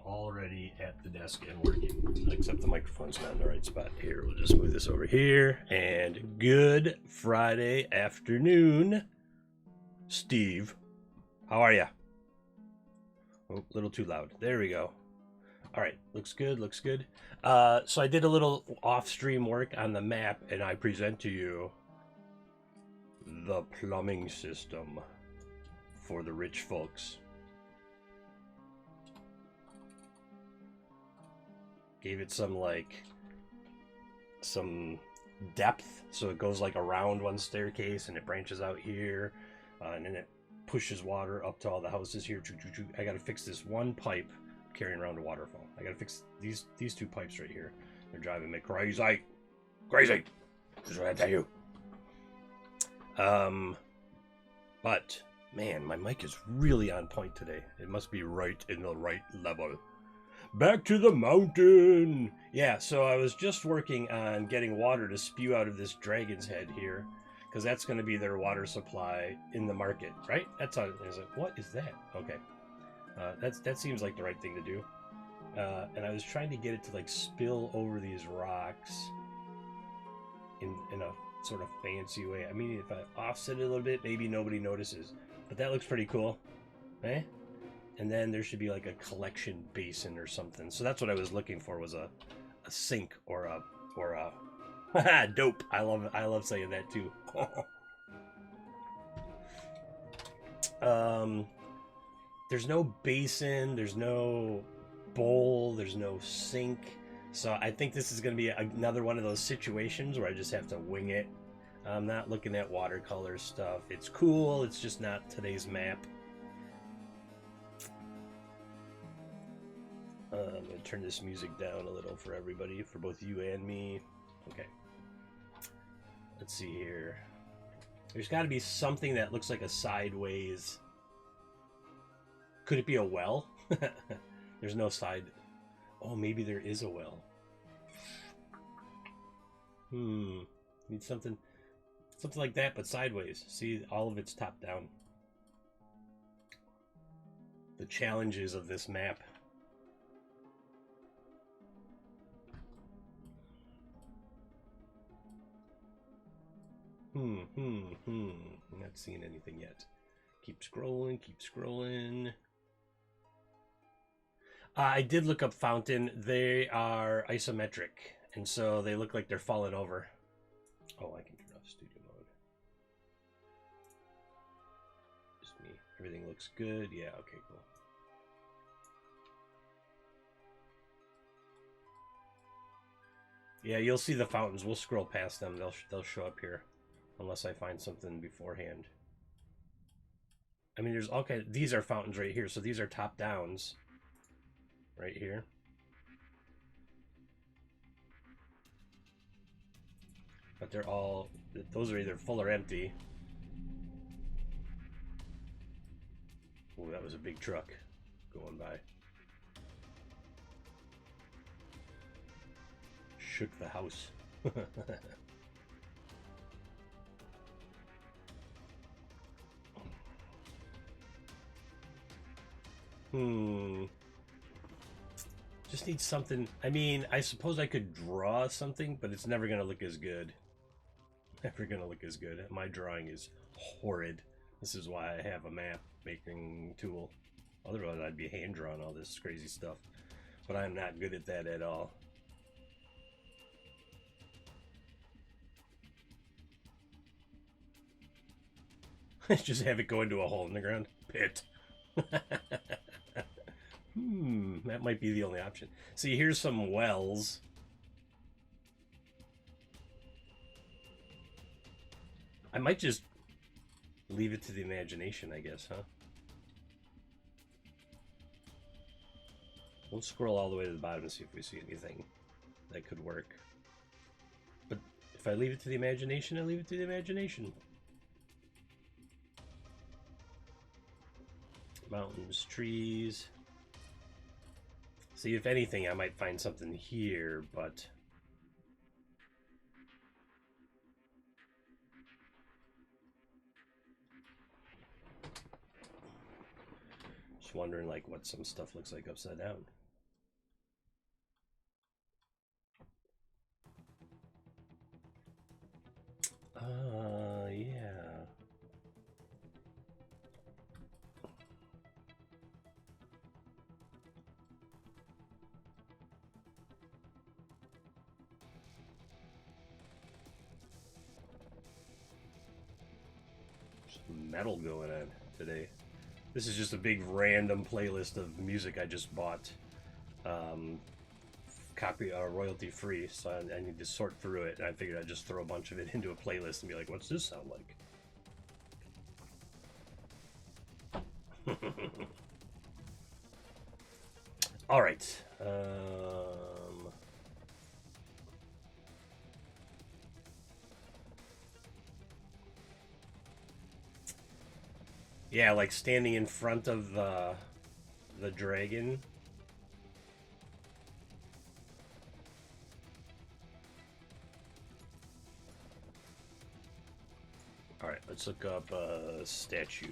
already at the desk and working, except the microphone's not in the right spot. Here, we'll just move this over here. And good Friday afternoon, Steve. How are ya? Oh, a little too loud. There we go. All right, looks good, looks good. So I did a little off-stream work on the map, and I present to you the plumbing system for the rich folks. Gave it some depth, so it goes like around one staircase and it branches out here, and then it pushes water up to all the houses here. I gotta fix this one pipe carrying around a waterfall. I gotta fix these two pipes right here. They're driving me crazy. Crazy. That's what I tell you. But man, my mic is really on point today. It must be right in the right level. Back to the mountain. Yeah, so I was just working on getting water to spew out of this dragon's head here, because that's going to be their water supply in the market, right? That's how. I was like, what is that? Okay, that seems like the right thing to do. And I was trying to get it to like spill over these rocks in a sort of fancy way. I mean, if I offset it a little bit, maybe nobody notices. But that looks pretty cool, eh? And then there should be like a collection basin or something. So that's what I was looking for, was a sink or a dope. I love saying that too. There's no basin, there's no bowl, there's no sink. So I think this is going to be another one of those situations where I just have to wing it. I'm not looking at watercolor stuff. It's cool, it's just not today's map. I'm going to turn this music down a little for everybody, for both you and me. Okay. Let's see here. There's got to be something that looks like a sideways. Could it be a well? There's no side. Oh, maybe there is a well. Need something like that, but sideways. See, all of it's top down. The challenges of this map. I'm not seeing anything yet. Keep scrolling. I did look up Fountain. They are isometric, and so they look like they're falling over. Oh, I can turn off studio mode. Just me. Everything looks good. Yeah, okay, cool. Yeah, you'll see the fountains. We'll scroll past them. They'll show up here. Unless I find something beforehand. I mean, there's all kinds. These are fountains right here, so these are top downs. Right here. But they're all. Those are either full or empty. Oh, that was a big truck going by. Shook the house. Just need something. I mean, I suppose I could draw something, but it's never going to look as good. Never going to look as good. My drawing is horrid. This is why I have a map making tool. Otherwise, I'd be hand drawing all this crazy stuff. But I'm not good at that at all. Just have it go into a hole in the ground. Pit. That might be the only option. See, here's some wells. I might just leave it to the imagination, I guess, huh? We'll scroll all the way to the bottom and see if we see anything that could work. But if I leave it to the imagination, I leave it to the imagination. Mountains, trees. See, if anything, I might find something here, but... Just wondering, like, what some stuff looks like upside down. metal going on today. This is just a big random playlist of music I just bought. Royalty free, so I need to sort through it, and I figured I'd just throw a bunch of it into a playlist and be like, what's this sound like? All right. Yeah, like standing in front of the dragon. All right, let's look up statue.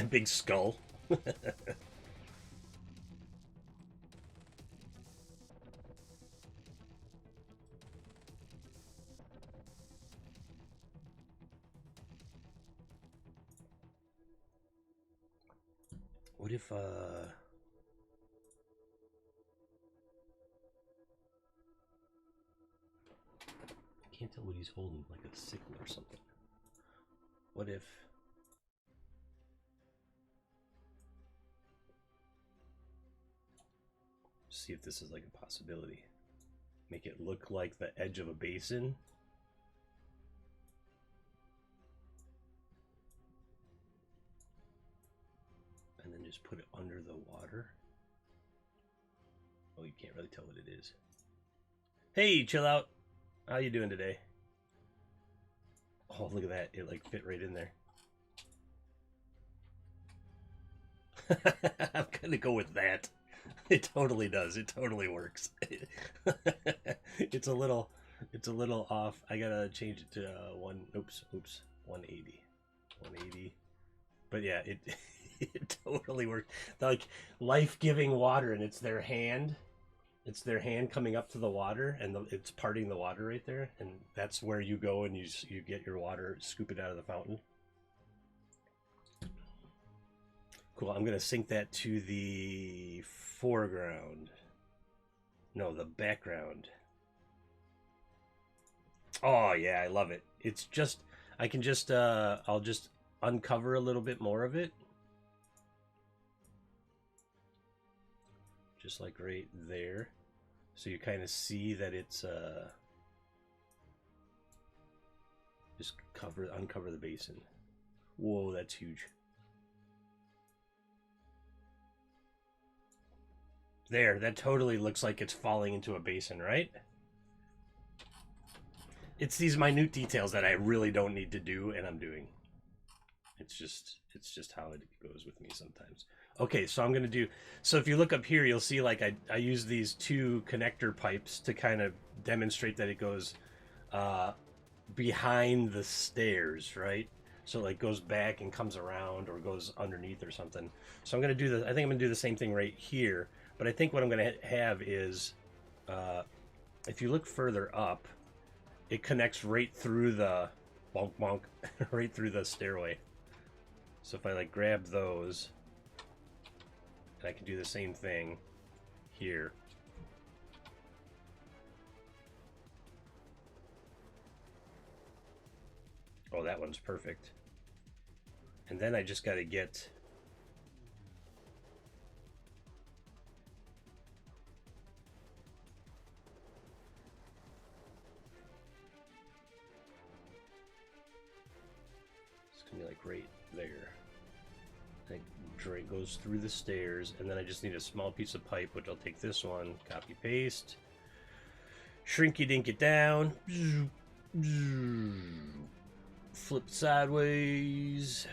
Big skull. What if I can't tell what he's holding, like a sickle or something. What if see if this is like a possibility. Make it look like the edge of a basin. And then just put it under the water. Oh, you can't really tell what it is. Hey, chill out. How you doing today? Oh, look at that. It like fit right in there. I'm gonna go with that. It totally does. It totally works. It's a little off. I gotta change it to 180. 180. But yeah, it it totally works. Like life-giving water, and it's their hand. It's their hand coming up to the water, and it's parting the water right there, and that's where you go and you get your water, scoop it out of the fountain. Cool. I'm gonna sync that to the foreground. No, the background. Oh yeah, I love it. It's just I can just I'll just uncover a little bit more of it. Just like right there. So you kind of see that it's just uncover the basin. Whoa, that's huge. There, that totally looks like it's falling into a basin, right? It's these minute details that I really don't need to do, and I'm doing. It's just how it goes with me sometimes. Okay, so I'm gonna do. So if you look up here, you'll see like I use these two connector pipes to kind of demonstrate that it goes behind the stairs, right? So it like goes back and comes around or goes underneath or something. So I'm gonna do I think I'm gonna do the same thing right here. But I think what I'm gonna have is, if you look further up, it connects right through the bonk bonk, right through the stairway. So if I like grab those, and I can do the same thing here. Oh, that one's perfect. And then I just got to get it's gonna be like right there. Like it goes through the stairs, and then I just need a small piece of pipe, which I'll take this one, copy paste, shrinky dink it down, flip sideways.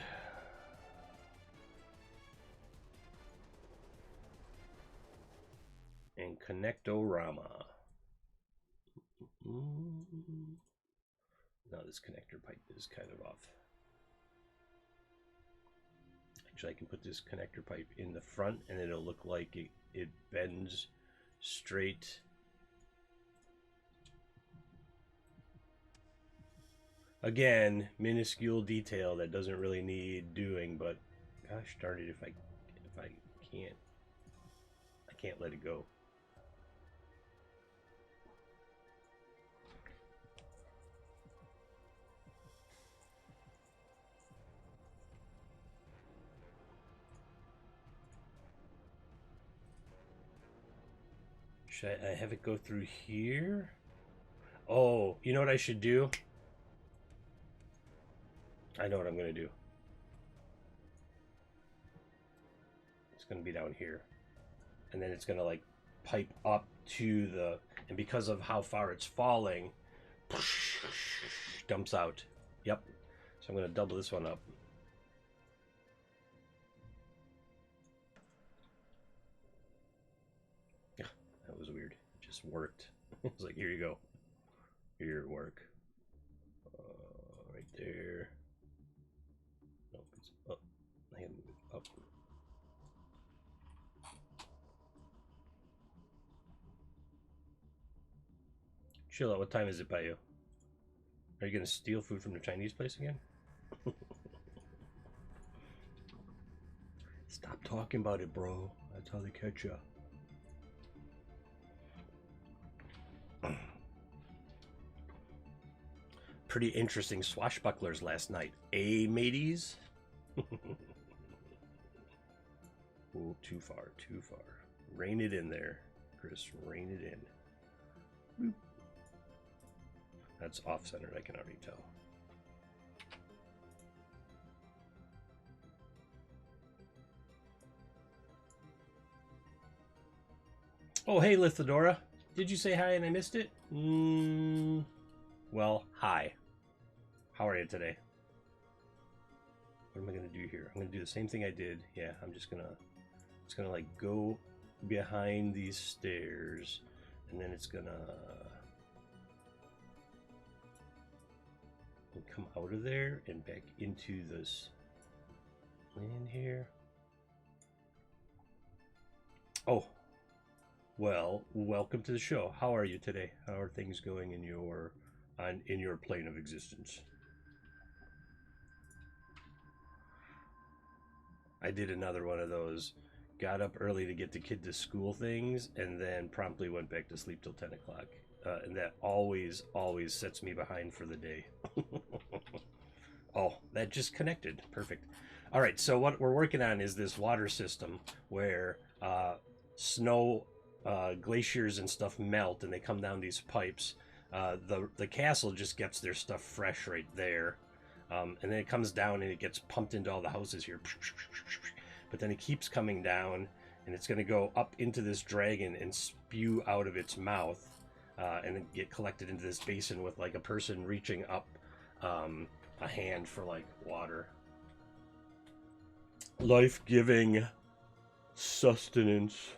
And connectorama. Now this connector pipe is kind of off. Actually, I can put this connector pipe in the front, and it'll look like it bends straight. Again, minuscule detail that doesn't really need doing, but gosh darn it, if I can't let it go. Should I have it go through here? Oh, you know what I should do? I know what I'm going to do. It's going to be down here. And then it's going to like pipe up to the... And because of how far it's falling, dumps out. Yep. So I'm going to double this one up. Yeah, that was weird. It just worked. It was like, here you go. Here, work. Right there. Nope, it's up. I can move it up. Chill out. What time is it by you? Are you going to steal food from the Chinese place again? Stop talking about it, bro. That's how they catch you. Pretty interesting swashbucklers last night. Mateys? Oh, too far, too far. Rein it in there, Chris. Rein it in. Boop. That's off-centered, I can already tell. Oh, hey, Lithadora. Did you say hi and I missed it? Well, hi. How are you today? What am I going to do here? I'm going to do the same thing I did. Yeah, I'm just going to... It's going to, like, go behind these stairs. And then it's going to... come out of there and back into this land here. Oh, well, welcome to the show. How are you today? How are things going in your plane of existence? I did another one of those. Got up early to get the kid to school things, and then promptly went back to sleep till 10 o'clock. And that always sets me behind for the day. Oh, that just connected. Perfect. All right, so what we're working on is this water system where snow, glaciers and stuff melt, and they come down these pipes. The castle just gets their stuff fresh right there. And then it comes down and it gets pumped into all the houses here. But then it keeps coming down, and it's going to go up into this dragon and spew out of its mouth. And then get collected into this basin with like a person reaching up a hand for like water. Life-giving sustenance.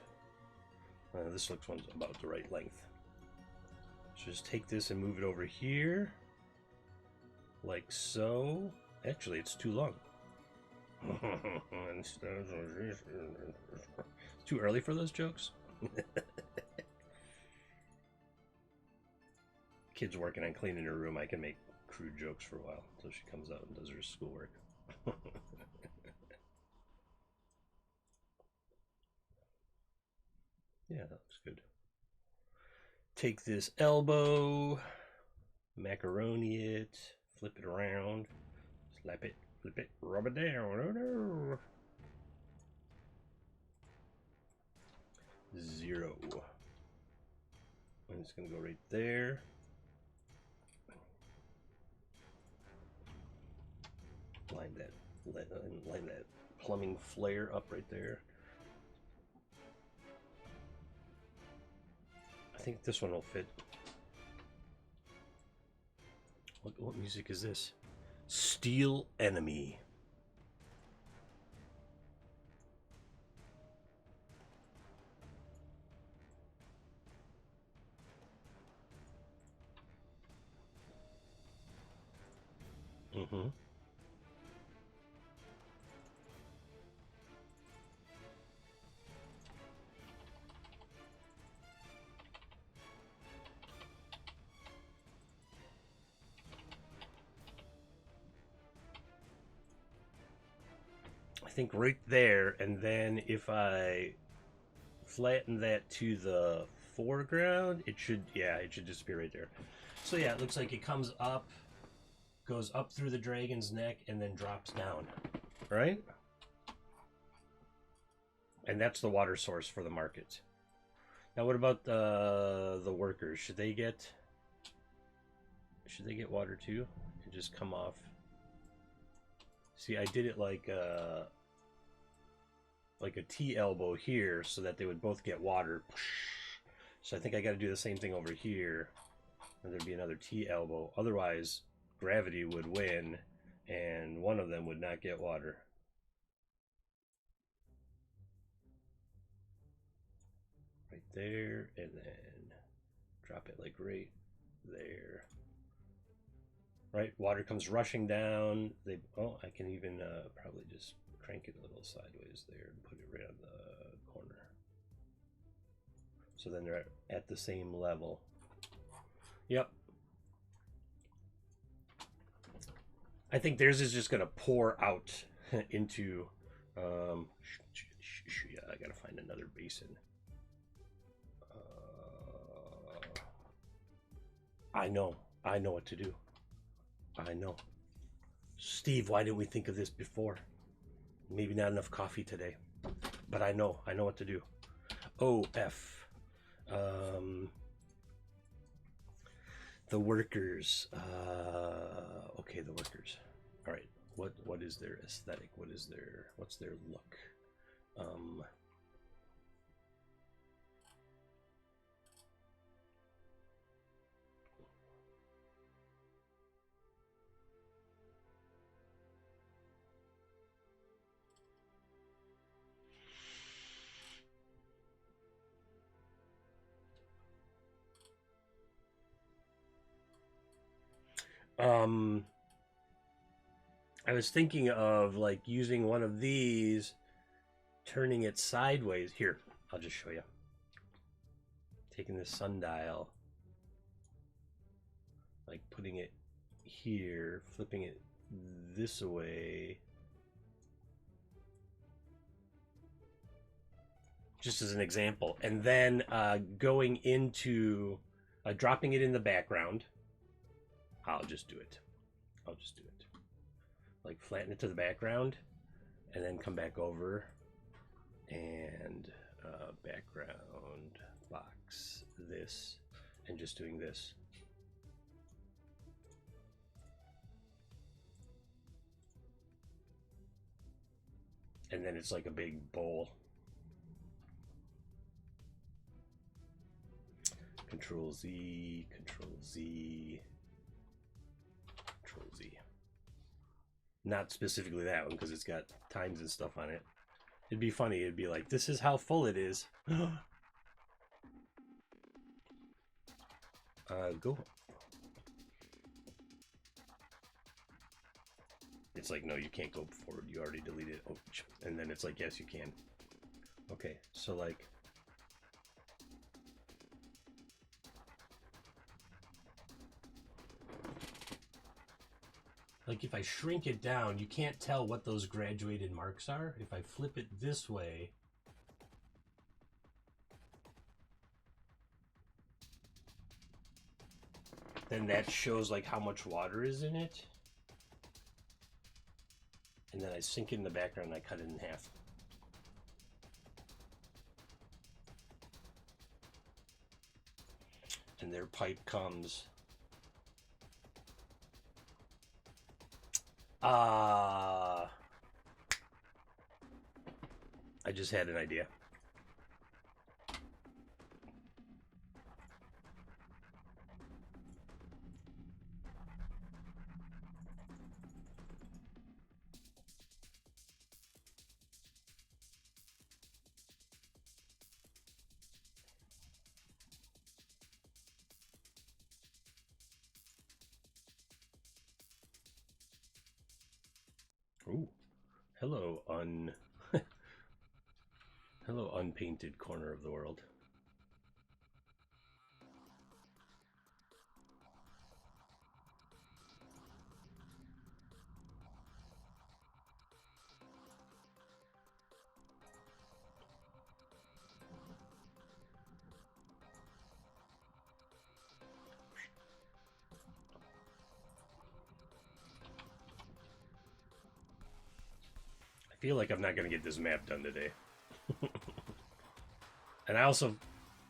This looks one's about the right length. So just take this and move it over here. Like so. Actually, it's too long. It's too early for those jokes. Kid's working on cleaning her room. I can make crude jokes for a while until she comes out and does her schoolwork. Yeah, that looks good. Take this elbow, macaroni it, flip it around, slap it, flip it, rub it down. Oh no! 0. And it's gonna go right there. Line that plumbing flare up right there. I think this one will fit. What music is this? Steel Enemy. Mm-hmm. I think right there, and then if I flatten that to the foreground, it should disappear right there. So yeah, it looks like it comes up, goes up through the dragon's neck, and then drops down, right? And that's the water source for the market. Now, what about the workers? Should they get water too? And just come off. See, I did it like a T elbow here, so that they would both get water. So I think I got to do the same thing over here. And there'd be another T elbow. Otherwise, gravity would win, and one of them would not get water. Right there, and then drop it like right there. Right, water comes rushing down. I can even probably just crank it a little sideways there and put it right on the corner. So then they're at the same level. Yep. I think theirs is just gonna pour out into. Yeah, I gotta find another basin. I know what to do. I know. Steve, why didn't we think of this before? Maybe not enough coffee today, but I know what to do. OF. The workers. Okay, the workers. All right. What is their aesthetic? What's their look? I was thinking of like using one of these, turning it sideways. Here, I'll just show you. Taking the sundial, like putting it here, flipping it this way, just as an example, and then going into dropping it in the background. I'll just do it. Like flatten it to the background, and then come back over and background box this, and just doing this. And then it's like a big bowl. Control Z, Control Z, Control Z. Not specifically that one, because it's got times and stuff on it. It'd be funny. It'd be like, this is how full it is. Go. It's like, no, you can't go forward. You already deleted it. Oh, and then it's like, yes, you can. Okay, so like, if I shrink it down, you can't tell what those graduated marks are. If I flip it this way, then that shows like how much water is in it. And then I sink it in the background and I cut it in half. And their pipe comes. I just had an idea. Ooh, hello, hello, unpainted corner of the world. I feel like I'm not going to get this map done today. And I also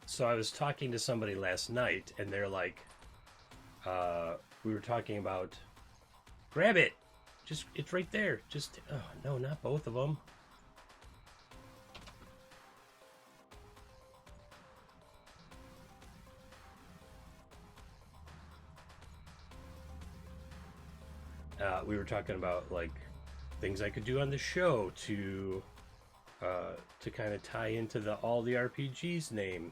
So I was talking to somebody last night, and they're like, we were talking about, grab it, just it's right there. Just oh no, not both of them. We were talking about like things I could do on the show to kind of tie into the all the RPGs name,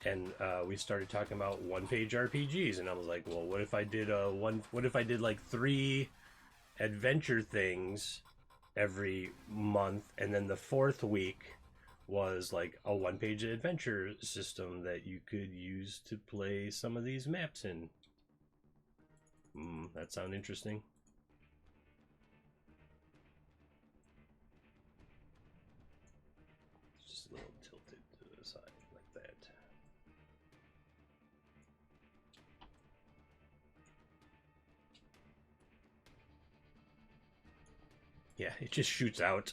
and we started talking about one-page RPGs, and I was like, well, what if I did What if I did like 3 adventure things every month, and then the fourth week was like a one-page adventure system that you could use to play some of these maps in. That sound interesting? Just a little tilted to the side like that. Yeah, it just shoots out.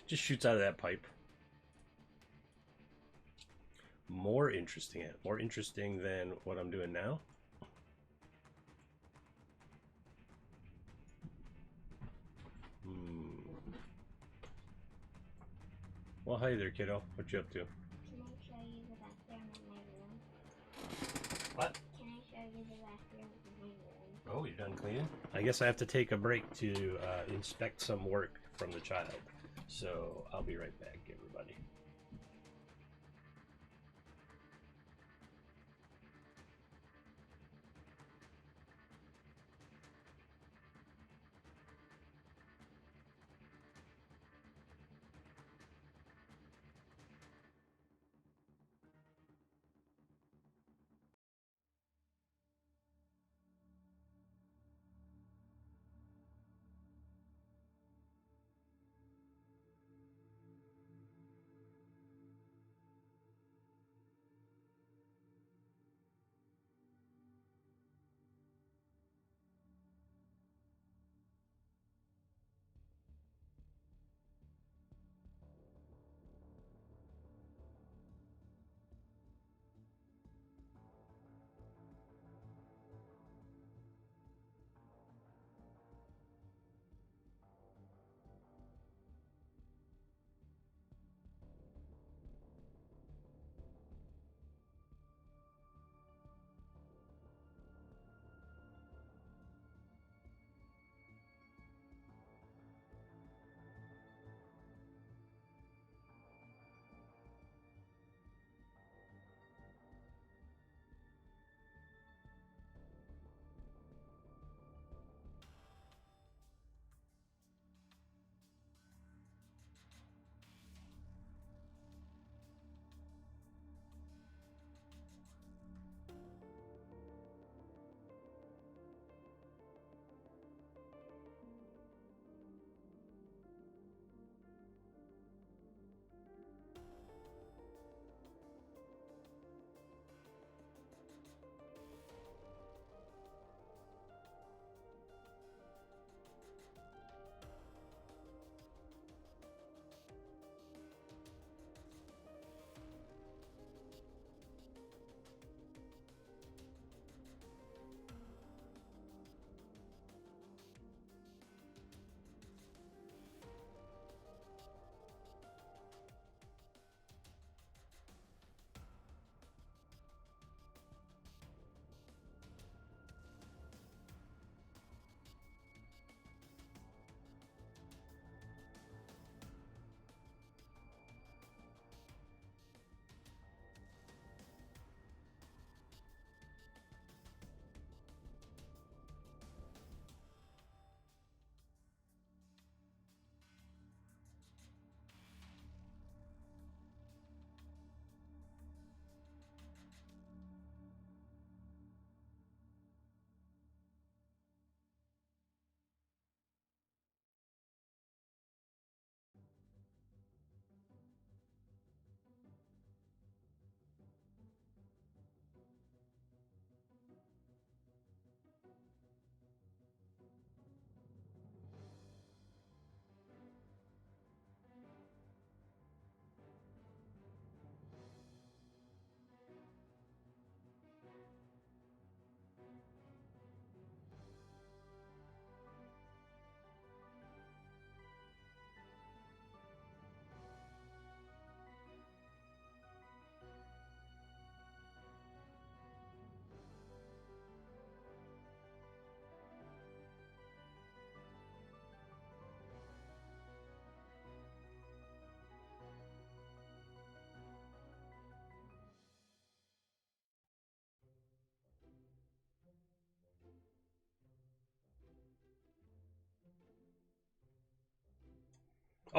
Just shoots out of that pipe. More interesting than what I'm doing now. Well, hi there, kiddo. What you up to? Can I show you the bathroom in my room? What? Can I show you the bathroom in my room? Oh, you're done cleaning? I guess I have to take a break to inspect some work from the child. So I'll be right back, everybody.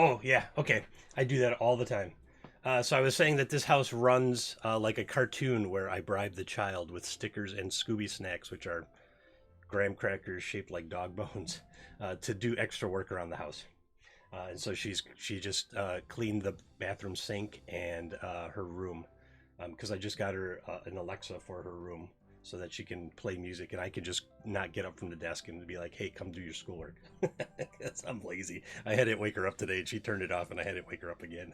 Oh, yeah. Okay. I do that all the time. So I was saying that this house runs like a cartoon where I bribe the child with stickers and Scooby snacks, which are graham crackers shaped like dog bones, to do extra work around the house. And so she just cleaned the bathroom sink and her room, because I just got her an Alexa for her room so that she can play music and I can just not get up from the desk and be like, "Hey, come do your schoolwork." Because I'm lazy. I had it wake her up today and she turned it off and I had it wake her up again.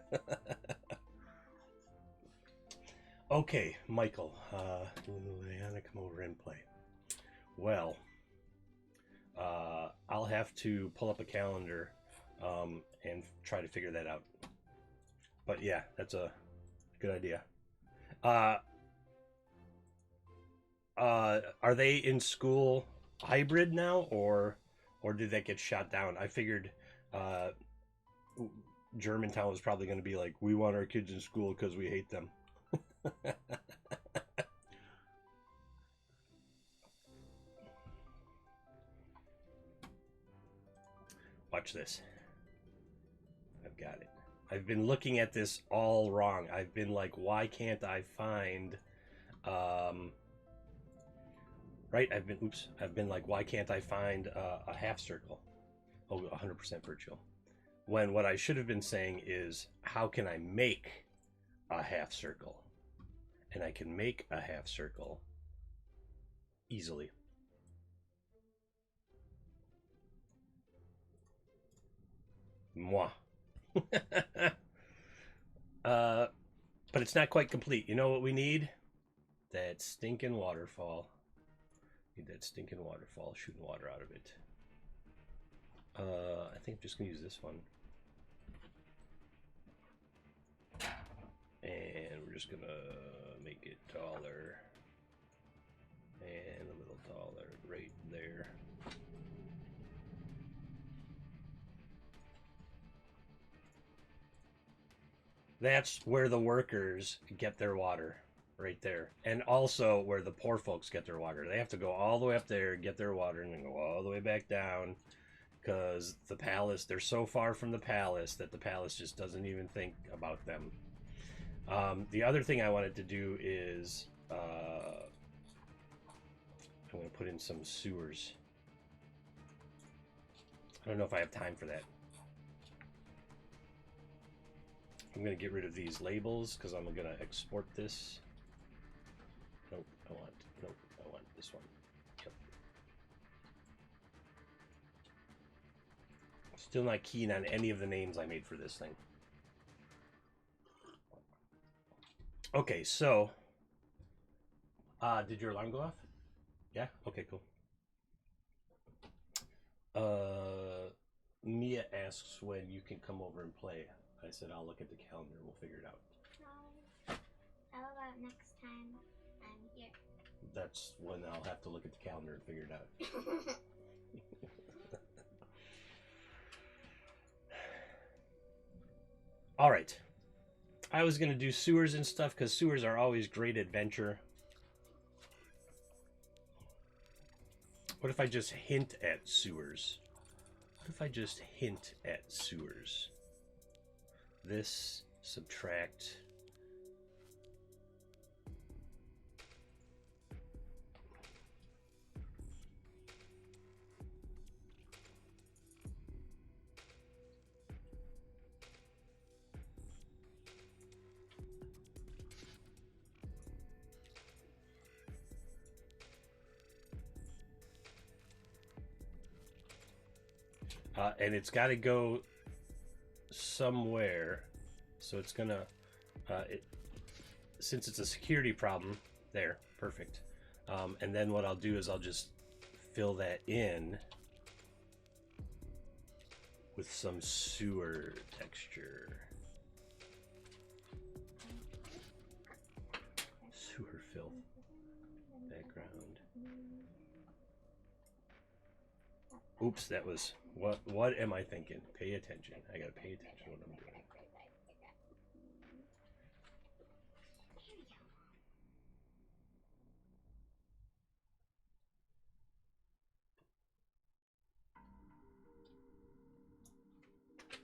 Okay, Michael, Liliana, come over and play. Well, I'll have to pull up a calendar and try to figure that out. But yeah, that's a good idea. Uh, are they in school hybrid now, or did that get shot down? I figured uh, Germantown was probably going to be like, we want our kids in school because we hate them. Watch this. I've got it. I've been looking at this all wrong. I've been like, why can't I find right? I've been like, why can't I find a half circle? Oh, 100% virtual. When what I should have been saying is, how can I make a half circle? And I can make a half circle easily. Moi. uh, but it's not quite complete. You know what we need? That stinking waterfall. Need that stinking waterfall shooting water out of it. I think I'm just gonna use this one. And we're just gonna make it taller. And a little taller right there. That's where the workers get their water, right there. And also where the poor folks get their water. They have to go all the way up there, get their water, and then go all the way back down. Because the palace, they're so far from the palace that the palace just doesn't even think about them. The other thing I wanted to do is I'm going to put in some sewers. I don't know if I have time for that. I'm going to get rid of these labels because I'm going to export this. Nope, I want this one. Yep. Still not keen on any of the names I made for this thing. Okay, so did your alarm go off? Yeah? Okay, cool. Mia asks when you can come over and play. I said I'll look at the calendar and we'll figure it out. How about next time I'm here? That's when I'll have to look at the calendar and figure it out. All right. I was going to do sewers and stuff because sewers are always great adventure. What if I just hint at sewers? What if I just hint at sewers? This, subtract. And it's got to go somewhere. So it's going to, since it's a security problem, there, perfect. And then what I'll do is I'll just fill that in with some sewer texture. Sewer fill. Background. Oops, that was, what am I thinking? Pay attention. I gotta pay attention to what I'm doing.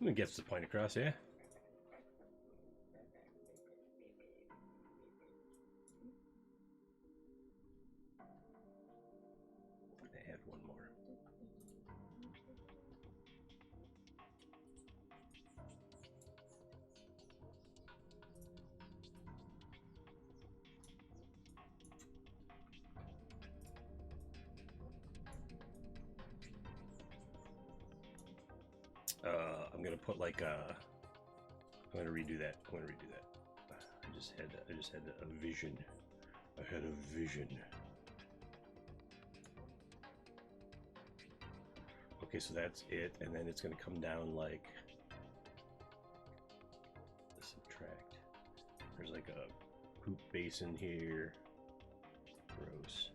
It gets the point across, yeah. Add one more. I'm gonna put like I'm gonna redo that. I just had a vision. I had a vision. Okay, so that's it, and then it's gonna come down like subtract. There's like a poop basin here. Gross.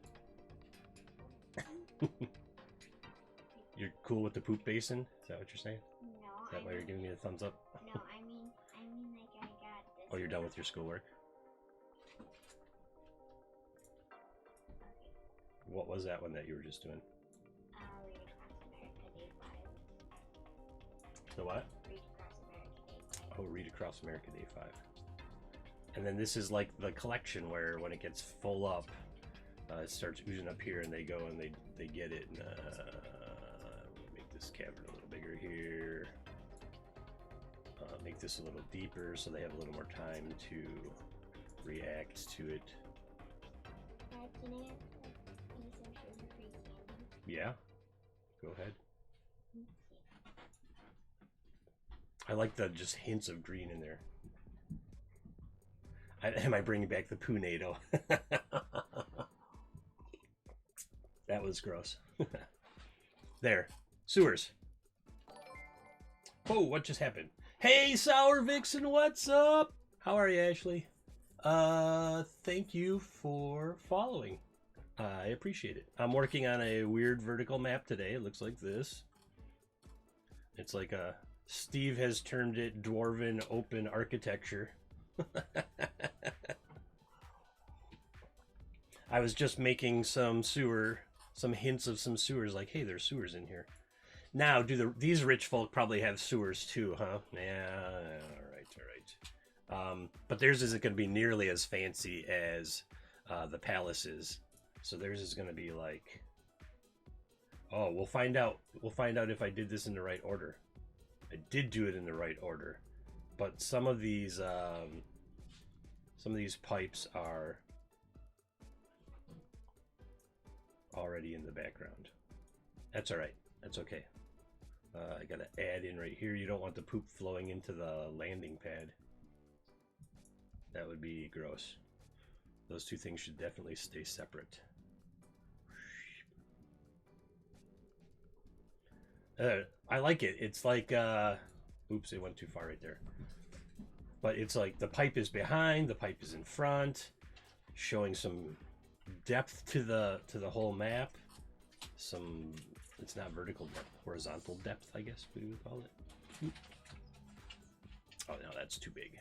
You're cool with the poop basin? Is that what you're saying? No. Is that why you're giving me a thumbs up? No, I mean like I got this. Oh, you're done with your schoolwork? Okay. What was that one that you were just doing? Read Across America Day 5. The what? Read Across America Day 5. Oh, Read Across America Day 5. And then this is like the collection where when it gets full up, it starts oozing up here and they go and they get it. And, make this cavern a little bigger here. Make this a little deeper so they have a little more time to react to it. Dad, can I have some sugar-free candy? Yeah, go ahead. Thank you. I like the just hints of green in there. Am I bringing back the Poo-nado? That was gross. There. Sewers. Oh, what just happened? Hey, Sour Vixen, what's up? How are you, Ashley? Thank you for following. I appreciate it. I'm working on a weird vertical map today. It looks like this. It's like a... Steve has termed it Dwarven Open Architecture. I was just making some hints of some sewers, like, hey, there's sewers in here. Now, these rich folk probably have sewers too, huh? Yeah, all right. But theirs isn't going to be nearly as fancy as the palace is. So theirs is going to be like, oh, we'll find out. We'll find out if I did this in the right order. I did do it in the right order, but some of these pipes are already in the background. That's all right. That's okay. I gotta add in right here. You don't want the poop flowing into the landing pad. That would be gross. Those two things should definitely stay separate. I like it. It's like, oops, it went too far right there. But it's like the pipe is behind, the pipe is in front, showing some depth to the whole map. It's not vertical depth, horizontal depth, I guess we would call it. Oh no, that's too big.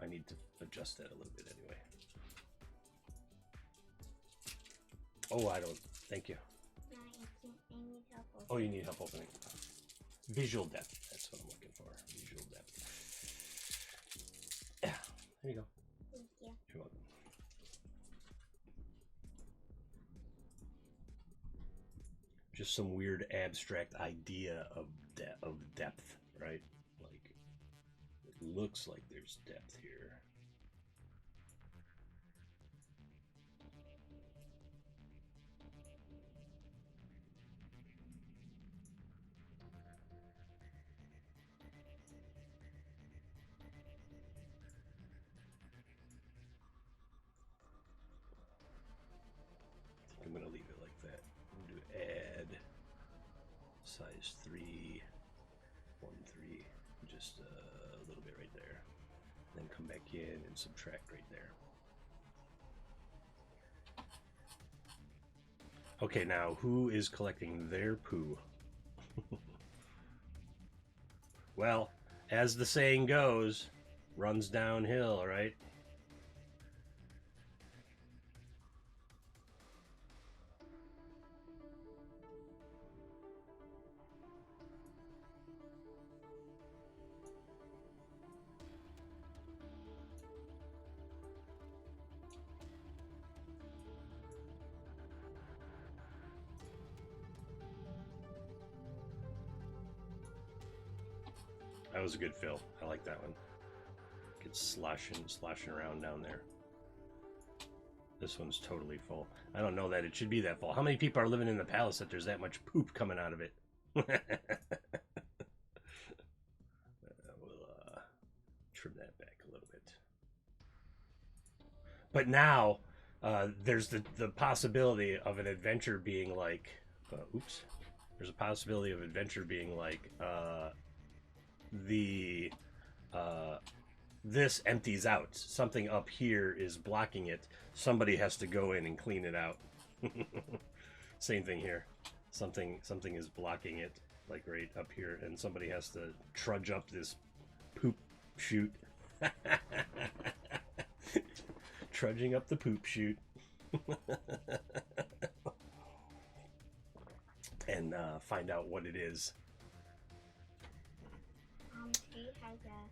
I need to adjust that a little bit anyway. Oh, I don't. Thank you. No, I need help opening. Oh, you need help opening. Visual depth. That's what I'm looking for. Visual depth. Yeah. There you go. Thank you. You're welcome. Just some weird abstract idea of depth, right? Like, it looks like there's depth here. I'm gonna leave it like that. I'm gonna do add size 3, 1, 3, just a little bit right there. Then come back in and subtract right there. Okay, now who is collecting their poo? Well, as the saying goes, runs downhill, right? That was a good fill. I like that one. Get sloshing around down there. This one's totally full. I don't know that it should be that full. How many people are living in the palace that there's that much poop coming out of it? We'll trim that back a little bit. But now, there's the possibility of an adventure being like... oops. There's a possibility of adventure being like... this empties out. Something up here is blocking it. Somebody has to go in and clean it out. Same thing here. Something is blocking it, like right up here, and somebody has to trudge up this poop chute. Trudging up the poop chute. And find out what it is. He has a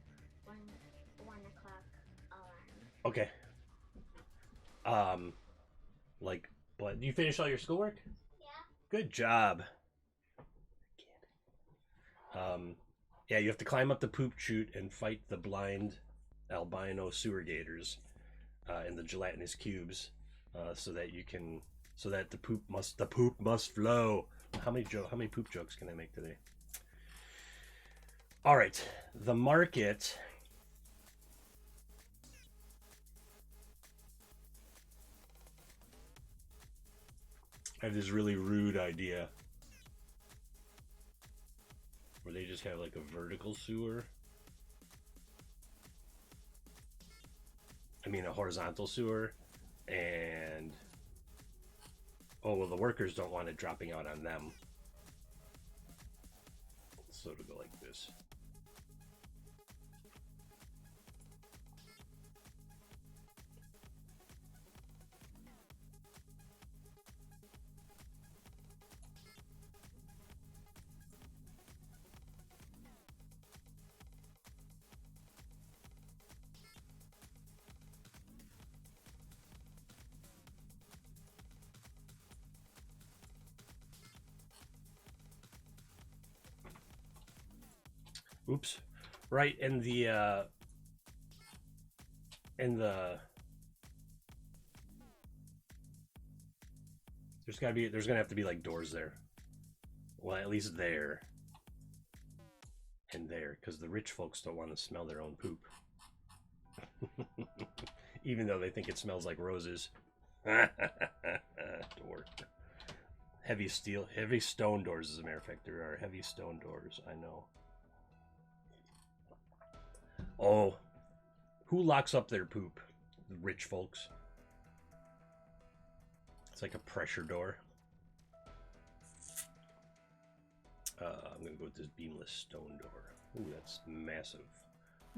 1 o'clock alarm. Okay. Like, what? You finish all your schoolwork? Yeah. Good job. Yeah, you have to climb up the poop chute and fight the blind albino sewer gators in the gelatinous cubes, so that the poop must flow. How many poop jokes can I make today? All right, the market. I have this really rude idea where they just have like a vertical sewer. I mean, a horizontal sewer, and oh well, the workers don't want it dropping out on them, so it'll go like this. Oops. Right in the there's gonna have to be like doors there. Well, at least there and there, because the rich folks don't want to smell their own poop. Even though they think it smells like roses. Door. Heavy stone doors, as a matter of fact. There are heavy stone doors, I know. Oh, who locks up their poop? The rich folks. It's like a pressure door. I'm going to go with this beamless stone door. Ooh, that's massive.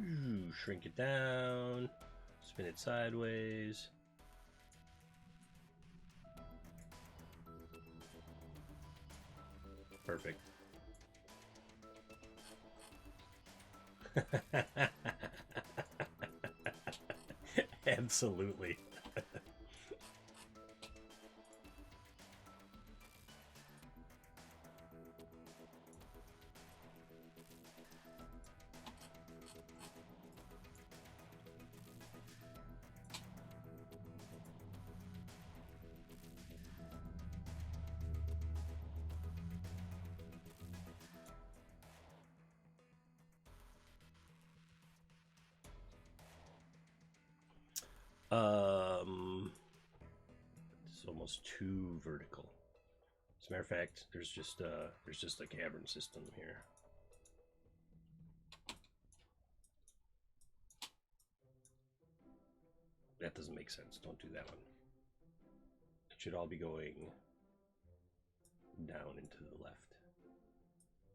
Ooh, shrink it down. Spin it sideways. Perfect. Absolutely. It's almost too vertical. As a matter of fact, there's just a cavern system here. That doesn't make sense. Don't do that one. It should all be going down into the left.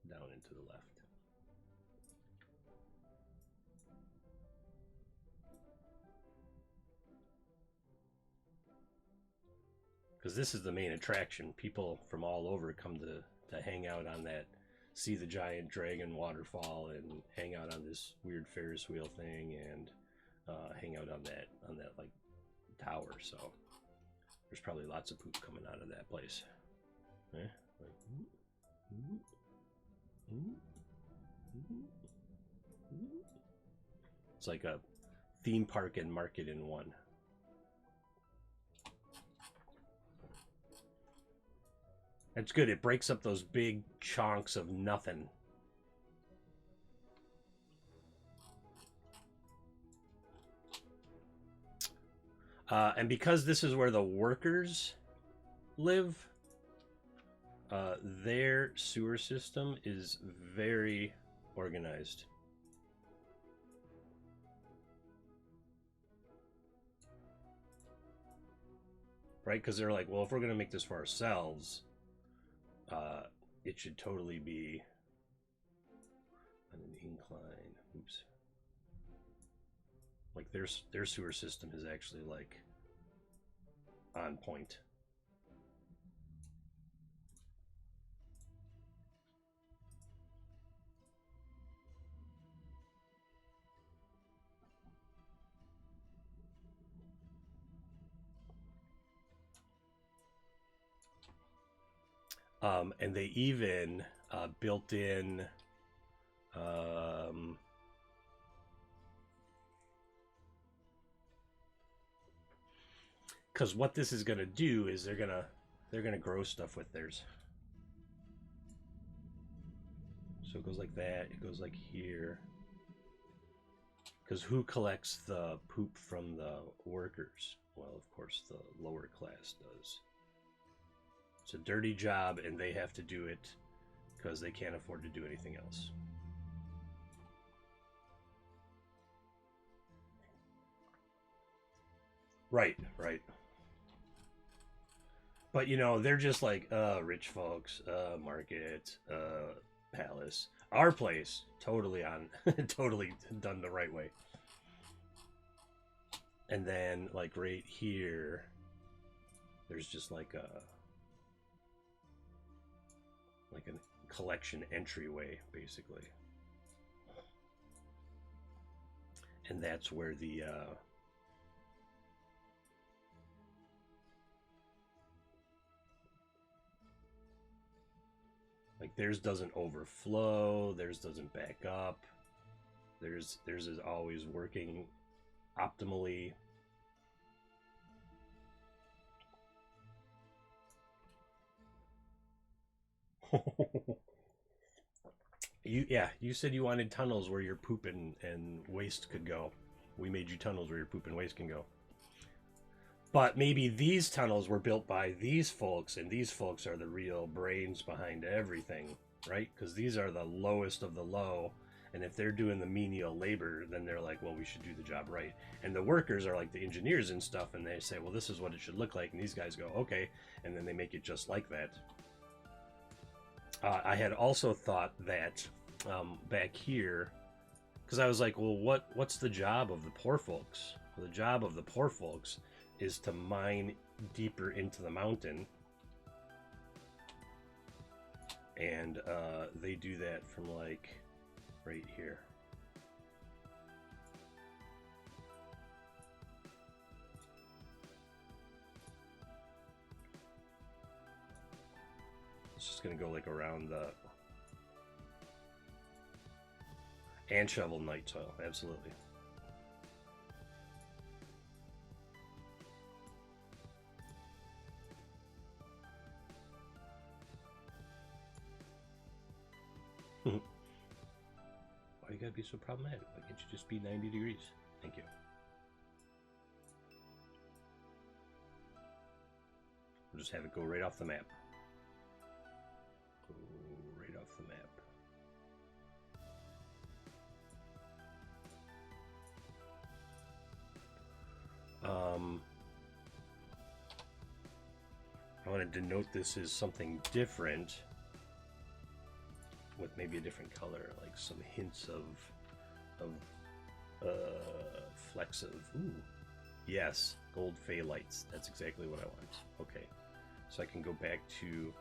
Down into the left. Because this is the main attraction. People from all over come to hang out on that, see the giant dragon waterfall, and hang out on this weird Ferris wheel thing, and hang out on that like tower. So there's probably lots of poop coming out of that place. Eh? Like, It's like a theme park and market in one. That's good. It breaks up those big chunks of nothing. And because this is where the workers live, their sewer system is very organized. Right? Because they're like, well, if we're going to make this for ourselves, it should totally be on an incline. Oops. Like their sewer system is actually like on point. And they even built in because what this is going to do is they're gonna grow stuff with theirs. So it goes like that. It goes like here. Because who collects the poop from the workers? Well, of course, the lower class does. It's a dirty job, and they have to do it because they can't afford to do anything else. Right, right. But you know, they're just like rich folks, market, palace. Our place, totally on, totally done the right way. And then, like right here, there's just like a collection entryway, basically. And that's where the like theirs doesn't overflow, theirs doesn't back up. Theirs is always working optimally. You said you wanted tunnels where your poop and waste could go. We made you tunnels where your poop and waste can go. But maybe these tunnels were built by these folks, and these folks are the real brains behind everything, right? Because these are the lowest of the low, and if they're doing the menial labor, then they're like, well, we should do the job right. And the workers are like the engineers and stuff, and they say, well, this is what it should look like, and these guys go, okay, and then they make it just like that. I had also thought that back here, because I was like, well, what's the job of the poor folks? Well, the job of the poor folks is to mine deeper into the mountain, and they do that from like right here. It's just gonna go like around the and shovel night soil, absolutely. Why you gotta be so problematic? Why can't you just be 90 degrees? Thank you. We'll just have it go right off the map. Go right off the map. I want to denote this as something different with maybe a different color, like some hints of flecks of, ooh, yes, gold phthalites. That's exactly what I want. Okay, so I can go back to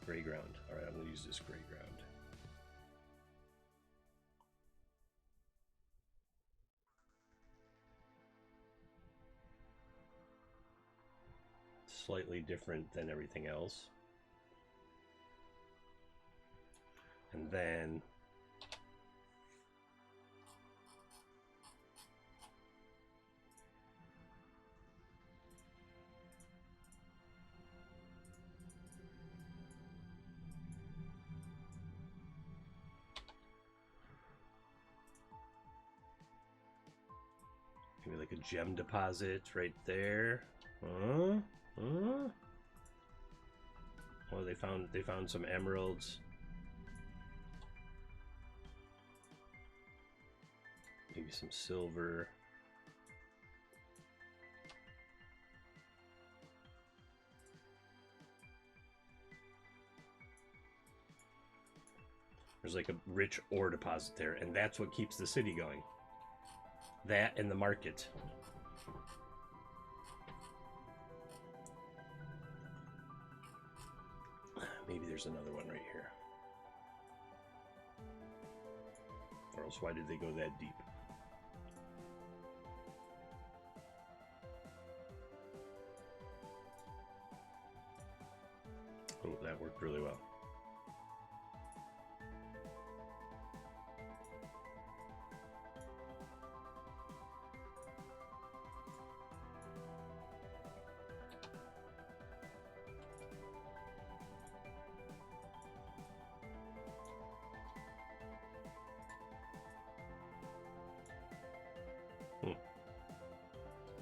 gray ground. All right, I'm going to use this gray ground. Slightly different than everything else. And then Maybe like a gem deposit right there. Huh? Huh? Oh, they found some emeralds. Maybe some silver. There's like a rich ore deposit there, and that's what keeps the city going. That and the market. Maybe there's another one right here. Or else why did they go that deep? Oh, that worked really well.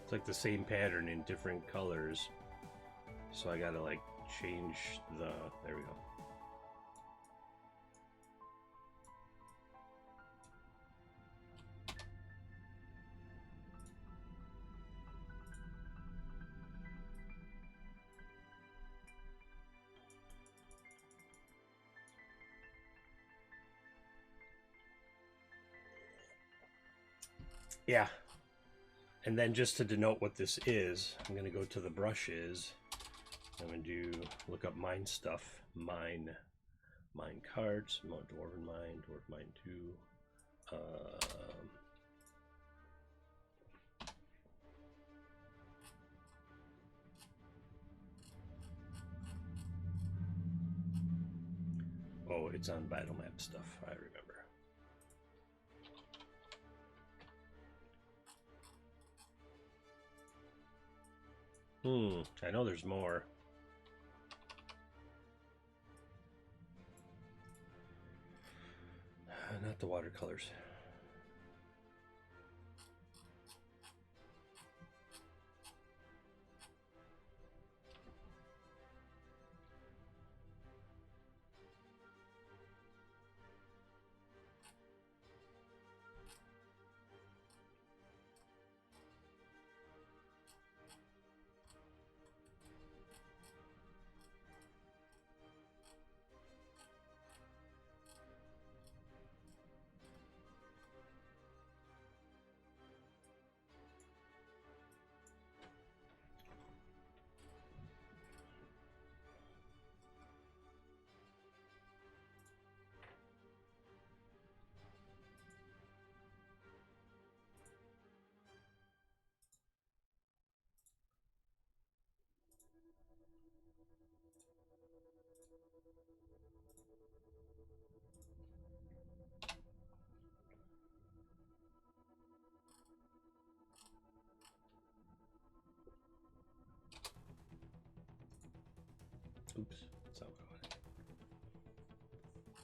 It's like the same pattern in different colors. So I gotta like change the, there we go. Yeah. And then just to denote what this is, I'm going to go to the brushes. I'm going to do, look up mine stuff. Mine carts, dwarven mine 2. Oh, it's on battle map stuff, I remember. I know there's more. Not the watercolors. Oops, that's not what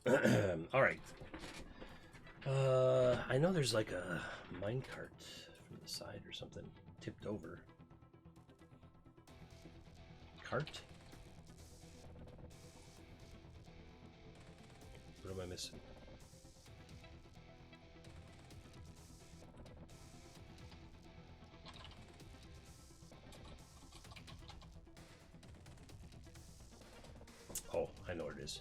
I wanted. All right. I know there's like a minecart from the side or something tipped over. Cart? What am I missing? Oh, I know what it is.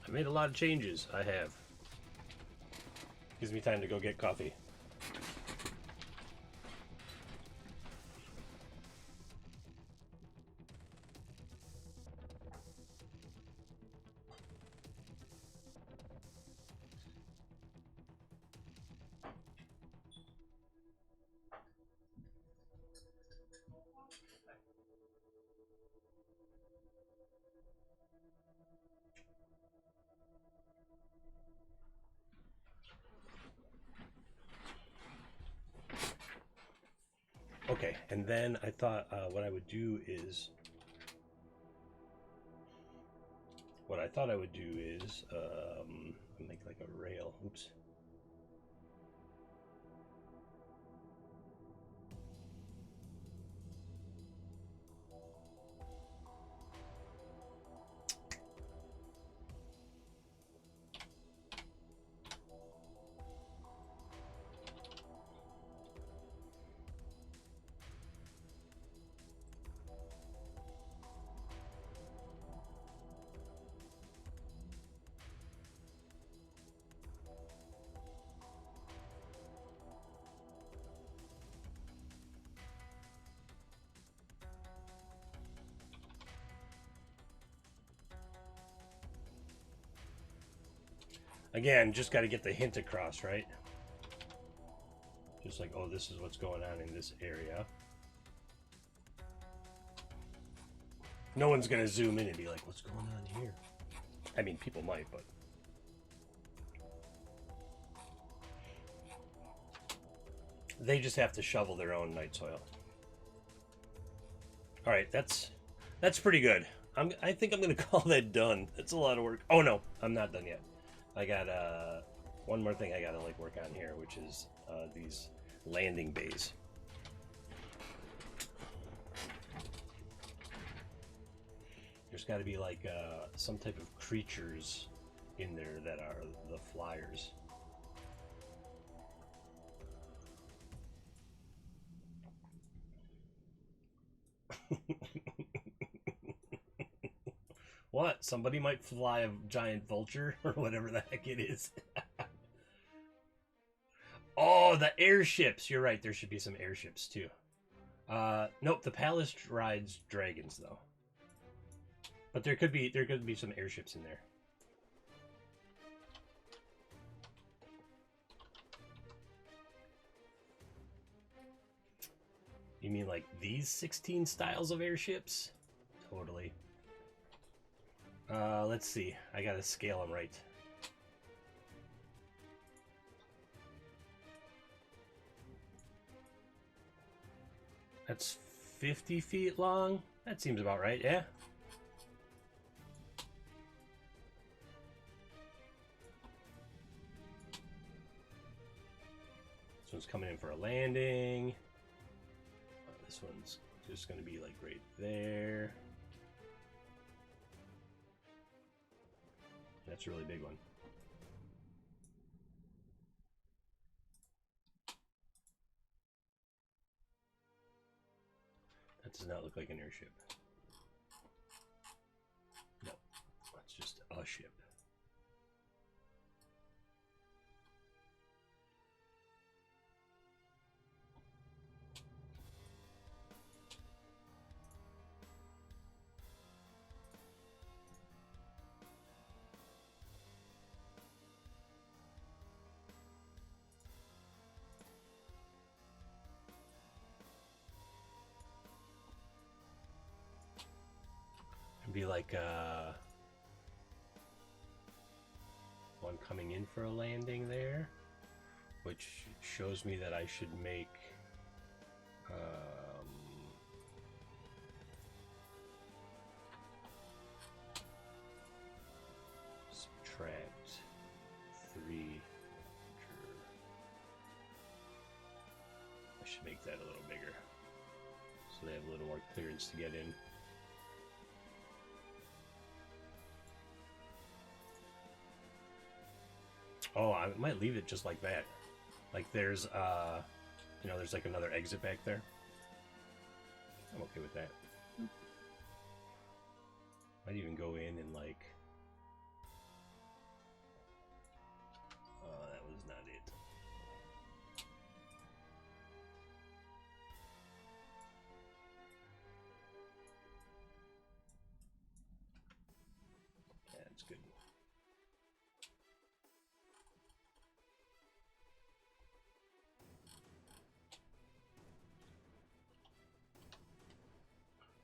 I made a lot of changes. I have. Gives me time to go get coffee. Okay, and then I thought what I would do is... What I thought I would do is make like a rail. Oops. Again, just got to get the hint across, right? Just like, oh, this is what's going on in this area. No one's going to zoom in and be like, what's going on here? I mean, people might, but... They just have to shovel their own night soil. All right, that's pretty good. I think I'm going to call that done. That's a lot of work. Oh, no, I'm not done yet. I got one more thing I got to like work on here, which is these landing bays. There's got to be like some type of creatures in there that are the flyers. What? Somebody might fly a giant vulture or whatever the heck it is. Oh, the airships. You're right. There should be some airships too. Nope. The palace rides dragons though. But there could be some airships in there. You mean like these 16 styles of airships? Totally. Let's see. I gotta scale them right. That's 50 feet long? That seems about right, yeah? This one's coming in for a landing. This one's just gonna be like right there. That's a really big one. That does not look like an airship. No, that's just a ship. Be like one coming in for a landing there, which shows me that I should make subtract 3. I should make that a little bigger so they have a little more clearance to get in. Oh, I might leave it just like that. Like there's, you know, there's like another exit back there. I'm okay with that. Might even go in and like... Oh, that was not it. Yeah, that's good.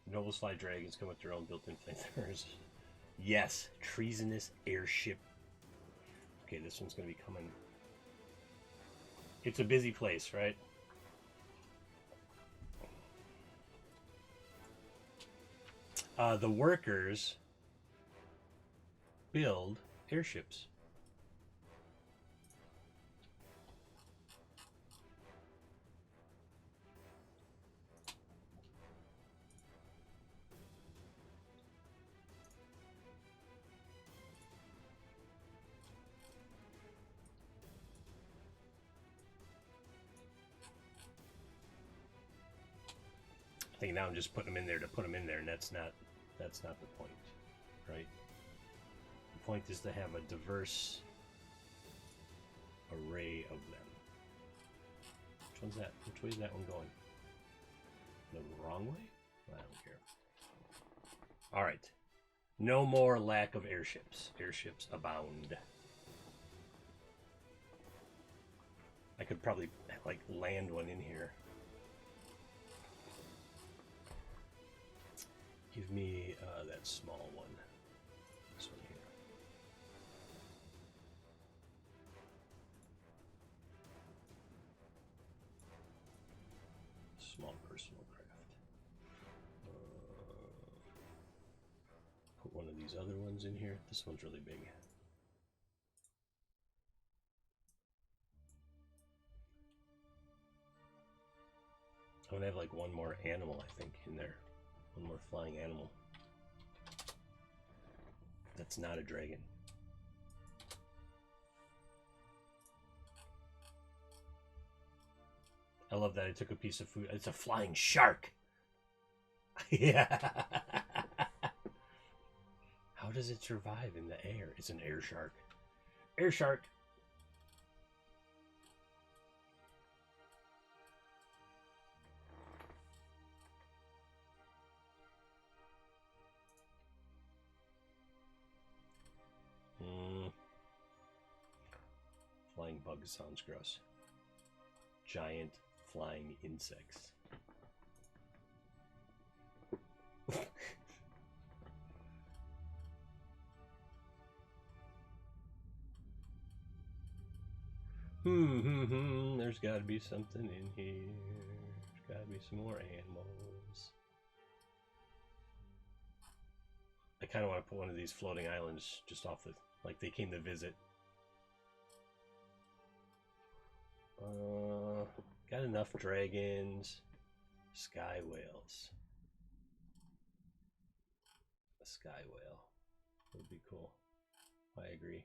Nobles fly dragons come with their own built-in flamethrowers. Yes, treasonous airship. Okay, this one's gonna be coming. It's a busy place, right? The workers build airships. I think now I'm just putting them in there to put them in there, and that's not the point, right? The point is to have a diverse array of them. Which one's that? Which way is that one going? The wrong way? I don't care. All right. No more lack of airships. Airships abound. I could probably like land one in here. Give me that small one. This one here. Small personal craft. Put one of these other ones in here. This one's really big. I'm gonna have like one more animal, I think, in there. One more flying animal. That's not a dragon. I love that I took a piece of food. It's a flying shark. Yeah. How does it survive in the air? It's an air shark. Air shark. Flying bugs sounds gross. Giant flying insects. There's got to be something in here. There's got to be some more animals. I kind of want to put one of these floating islands just off the, like they came to visit. Got enough dragons. Sky whales. A sky whale would be cool. I agree.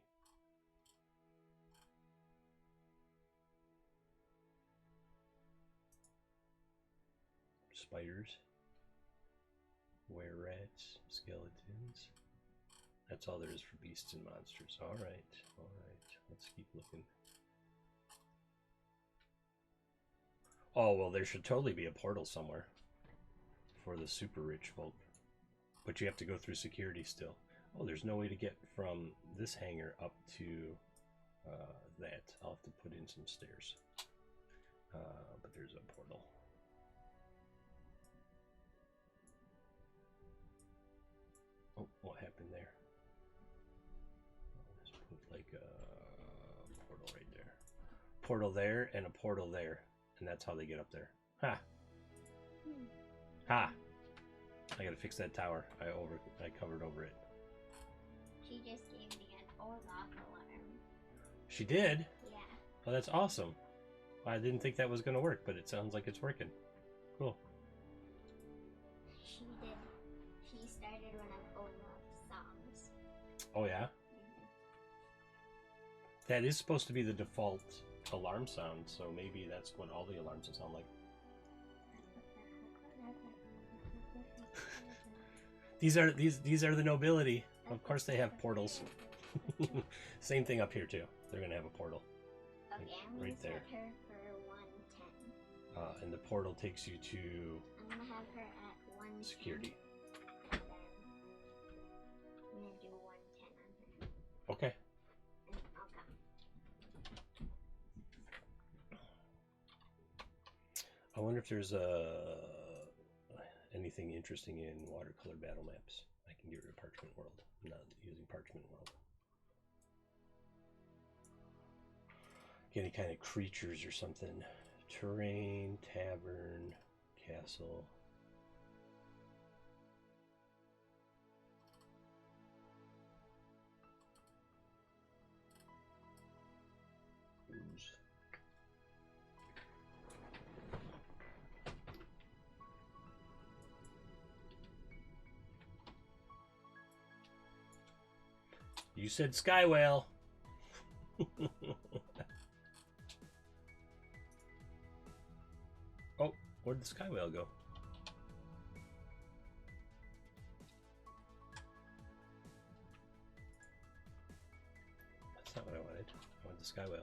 Spiders. Were-rats. Skeletons. That's all there is for beasts and monsters. Alright, alright. Let's keep looking. Oh, well, there should totally be a portal somewhere for the super rich folk. But you have to go through security still. Oh, there's no way to get from this hangar up to that. I'll have to put in some stairs. But there's a portal. Oh, what happened there? I'll just put like a portal right there. Portal there and a portal there. And that's how they get up there. Ha! Ha! I gotta fix that tower. I covered over it. She just gave me an Olaf alarm. She did? Yeah. Oh, that's awesome. I didn't think that was gonna work, but it sounds like it's working. Cool. She did. She started one of Olaf's songs. Oh yeah? That is supposed to be the default alarm sound, so maybe that's what all the alarms will sound like. These are the nobility. Of course they have portals. Same thing up here too. They're gonna have a portal. Okay, I'm gonna right there. set her for 110. And the portal takes you to I'm gonna have her at 110. security. And then I'm gonna do 110 on her. Okay. And I'll come. I wonder if there's anything interesting in watercolor battle maps. I can get rid of Parchment World. I'm not using Parchment World. Get any kind of creatures or something. Terrain, tavern, castle. You said sky whale. Oh, where'd the sky whale go? That's not what I wanted. I wanted the sky whale.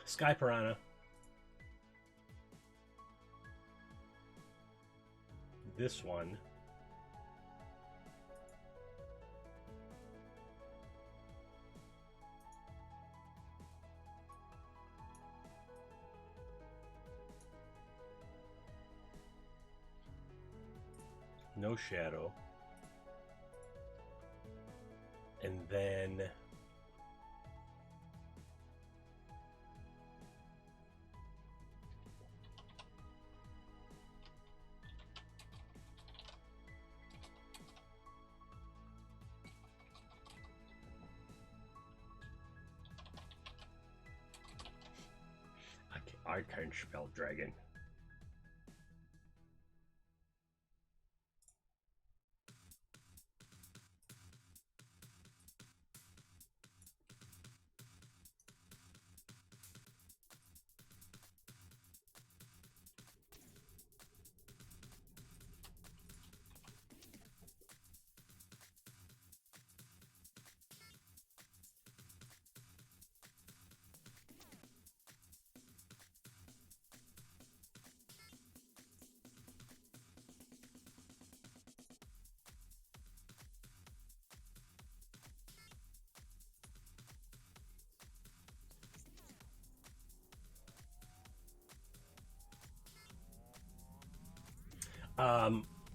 Sky piranha. This one. No shadow. And then I can't spell dragon.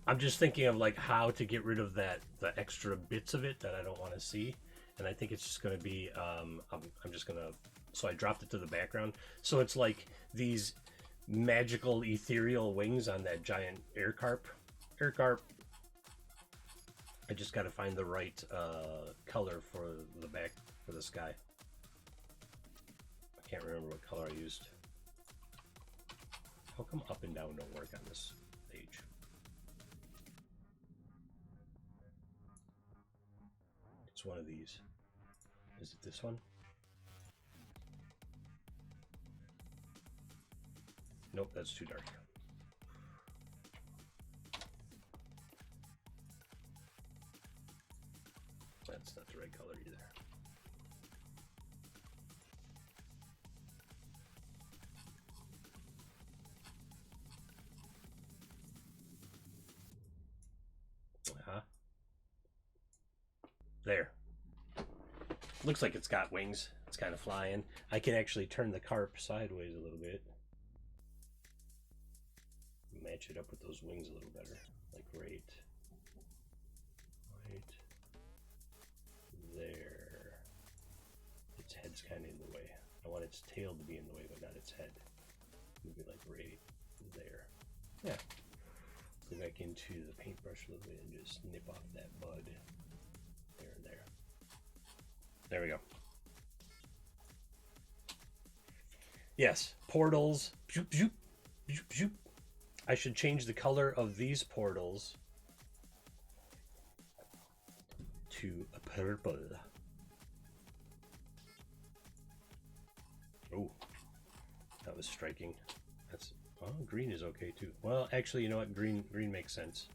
I'm just thinking of like how to get rid of the extra bits of it that I don't want to see, and I think it's just going to be I'm just gonna, so I dropped it to the background, so it's like these magical ethereal wings on that giant air carp. I just got to find the right color for the back for the sky. I can't remember what color I used. How come up and down don't work on this page? It's one of these. Is it this one? Nope, that's too dark. That's not the right color either. There. Looks like it's got wings. It's kind of flying. I can actually turn the carp sideways a little bit. Match it up with those wings a little better. Like right there. Its head's kind of in the way. I want its tail to be in the way, but not its head. Maybe like right there. Yeah. Go back into the paintbrush a little bit and just nip off that bud. There and there. There we go. Yes, portals. Zoop, zoop, zoop, zoop. I should change the color of these portals to a purple. Oh, that was striking. That's, well, green is okay too. Well, actually, you know what? Green makes sense.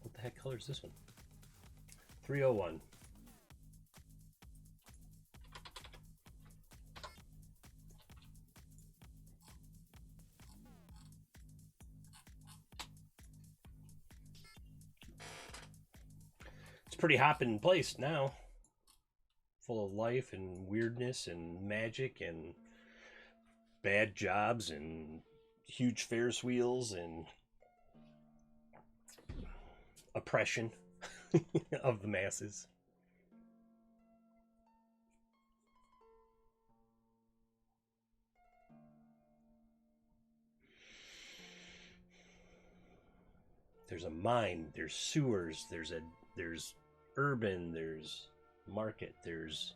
What the heck color is this one? 301. It's pretty hopping place now. Full of life and weirdness and magic and bad jobs and huge Ferris wheels and oppression of the masses. There's a mine, there's sewers, there's urban, there's market, there's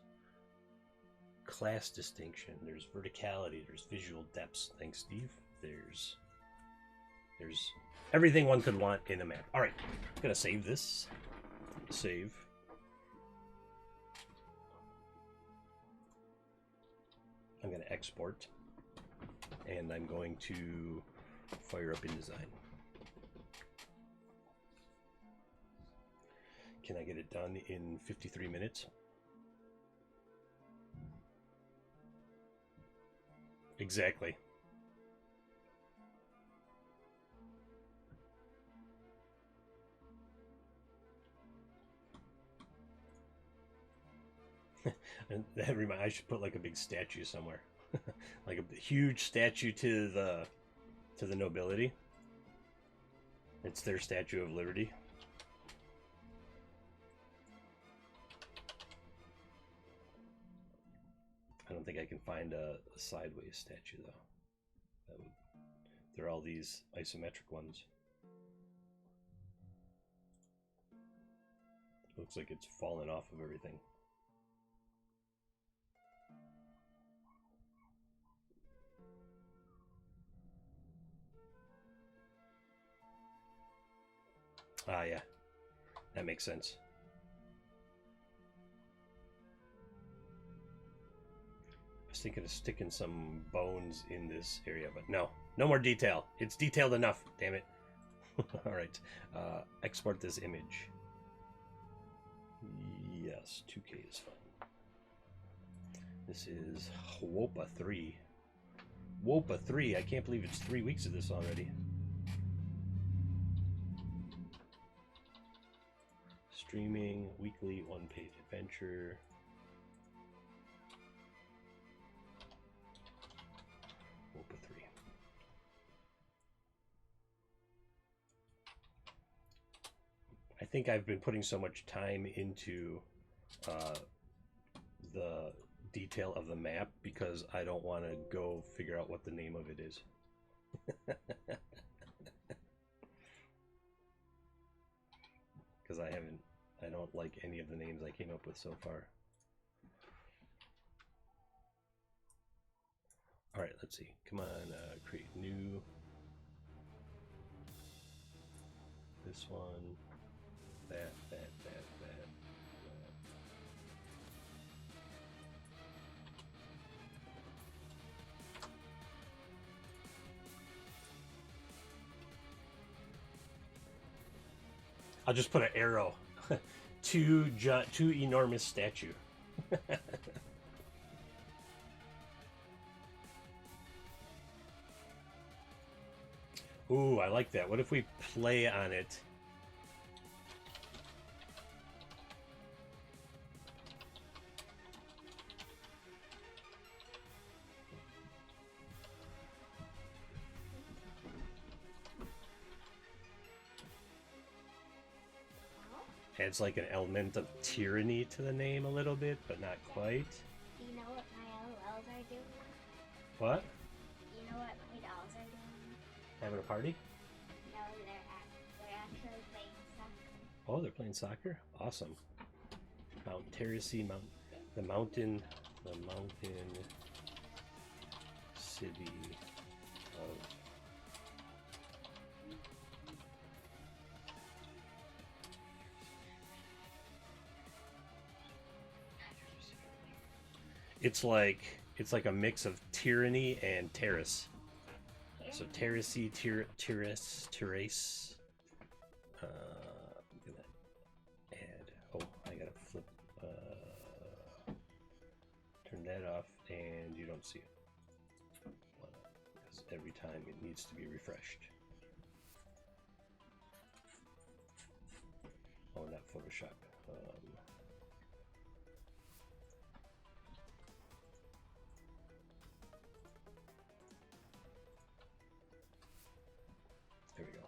class distinction, there's verticality, there's visual depths. Thanks, Steve. There's everything one could want in a map. All right, I'm gonna save this. Save. I'm going to export, and I'm going to fire up InDesign. Can I get it done in 53 minutes? Exactly. And that I should put like a big statue somewhere, like a huge statue to the nobility. It's their Statue of Liberty. I don't think I can find a sideways statue though. They're all these isometric ones. Looks like it's fallen off of everything. Ah, yeah. That makes sense. I was thinking of sticking some bones in this area, but no. No more detail. It's detailed enough, damn it. All right. Export this image. Yes, 2K is fine. This is WOPA 3. WOPA 3. I can't believe it's 3 weeks of this already. Streaming, weekly, one-page adventure. WOPA 3. I think I've been putting so much time into the detail of the map because I don't want to go figure out what the name of it is. Because I don't like any of the names I came up with so far. All right, let's see. Come on, create new. This one, that. I'll just put an arrow. Two enormous statue. Ooh, I like that. What if we play on it? Adds like an element of tyranny to the name a little bit, but not quite. Do you know what my LOLs are doing? What? Do you know what my dolls are doing? Having a party? No, they're actually playing soccer. Oh, they're playing soccer? Awesome. Mount Terrace, the mountain city of It's like a mix of tyranny and terrace. So terrace. I'm gonna add. Oh, I gotta flip. Turn that off, and you don't see it. Because every time it needs to be refreshed. Oh, not Photoshop. There we go.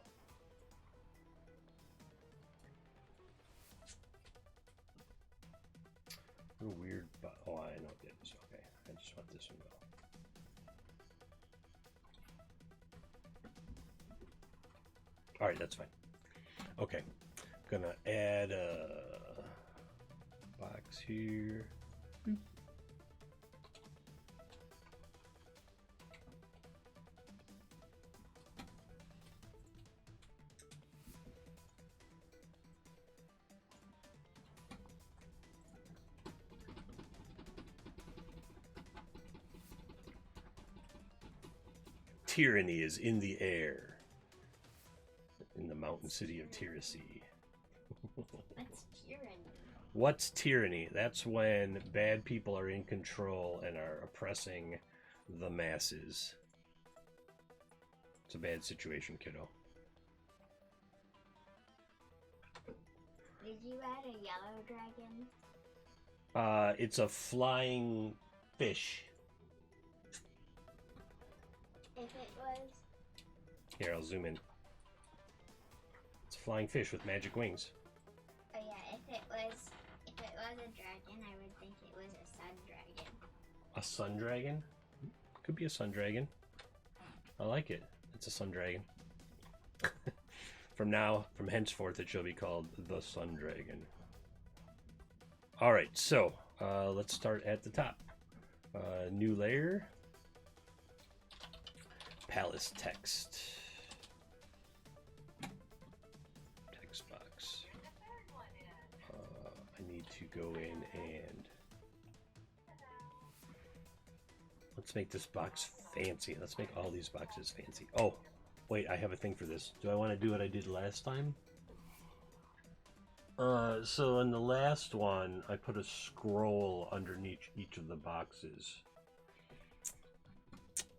A little weird, but oh, I know what that is. Okay, I just want this one to go. All right, that's fine. Okay, gonna add a box here. Tyranny is in the air. In the mountain city of Tyranny. What's tyranny? What's tyranny? That's when bad people are in control and are oppressing the masses. It's a bad situation, kiddo. Did you add a yellow dragon? It's a flying fish. If it was... Here, I'll zoom in. It's a flying fish with magic wings. Oh yeah, if it was a dragon, I would think it was a sun dragon. A sun dragon? Could be a sun dragon. I like it. It's a sun dragon. From henceforth, it shall be called the Sun Dragon. Alright, so let's start at the top. New layer. Palace text. Text box. I need to go in and let's make this box fancy. Let's make all these boxes fancy. Oh, wait, I have a thing for this. Do I want to do what I did last time? So in the last one, I put a scroll underneath each of the boxes.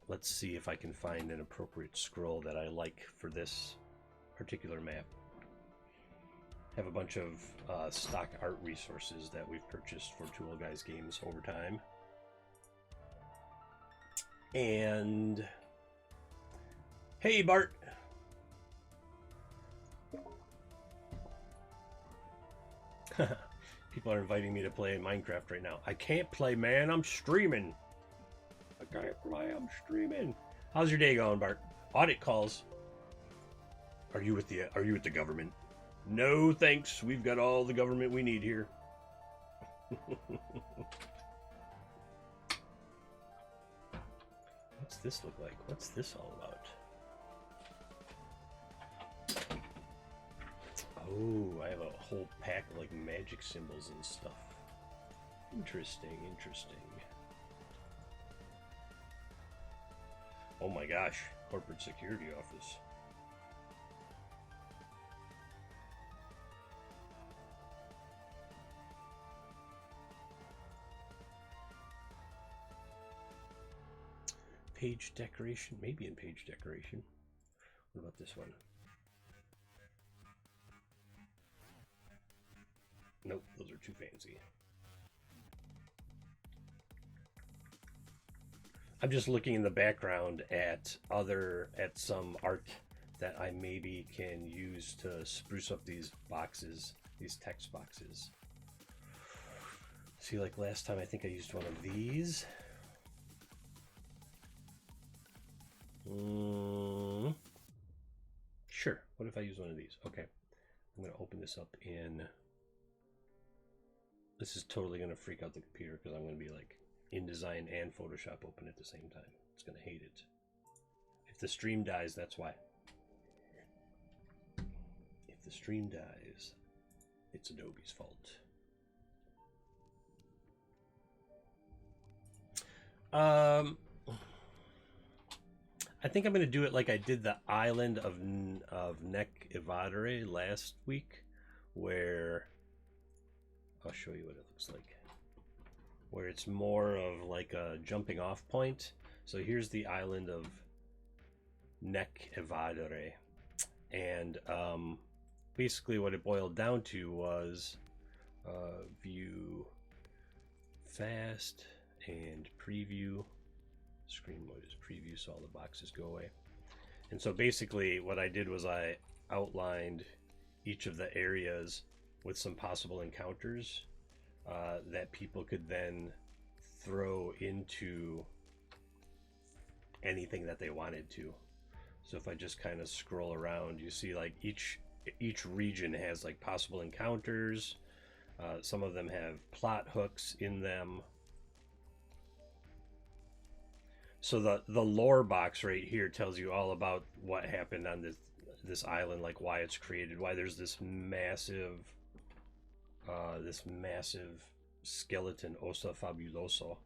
Let's see if I can find an appropriate scroll that I like for this particular map. I have a bunch of stock art resources that we've purchased for Tool Guys games over time. And hey, Bart. People are inviting me to play Minecraft right now. I can't play, man. I'm streaming. I can't play. I'm streaming. How's your day going, Bart? Audit calls. Are you with the government? No, thanks. We've got all the government we need here. What's this look like? What's this all about? Oh, I have a whole pack of like magic symbols and stuff. Interesting, interesting. Oh my gosh, corporate security office. Page decoration, maybe in page decoration. What about this one? Nope, those are too fancy. I'm just looking in the background at some art that I maybe can use to spruce up these boxes, these text boxes. See, like last time I think I used one of these. Sure, what if I use one of these? Okay, I'm going to open this up in... This is totally going to freak out the computer because I'm going to be like InDesign and Photoshop open at the same time. It's going to hate it. If the stream dies, that's why. If the stream dies, it's Adobe's fault. I think I'm going to do it like I did the island of Nek Evadere last week, where I'll show you what it looks like. Where it's more of like a jumping off point. So here's the island of Nek Evadere. And basically what it boiled down to was view fast and preview. Screen mode is preview, so all the boxes go away. And so basically what I did was I outlined each of the areas with some possible encounters that people could then throw into anything that they wanted to. So if I just kind of scroll around, you see like each each region has like possible encounters. Some of them have plot hooks in them. So the lore box right here tells you all about what happened on this island, like why it's created, why there's this massive skeleton, Osa Fabuloso,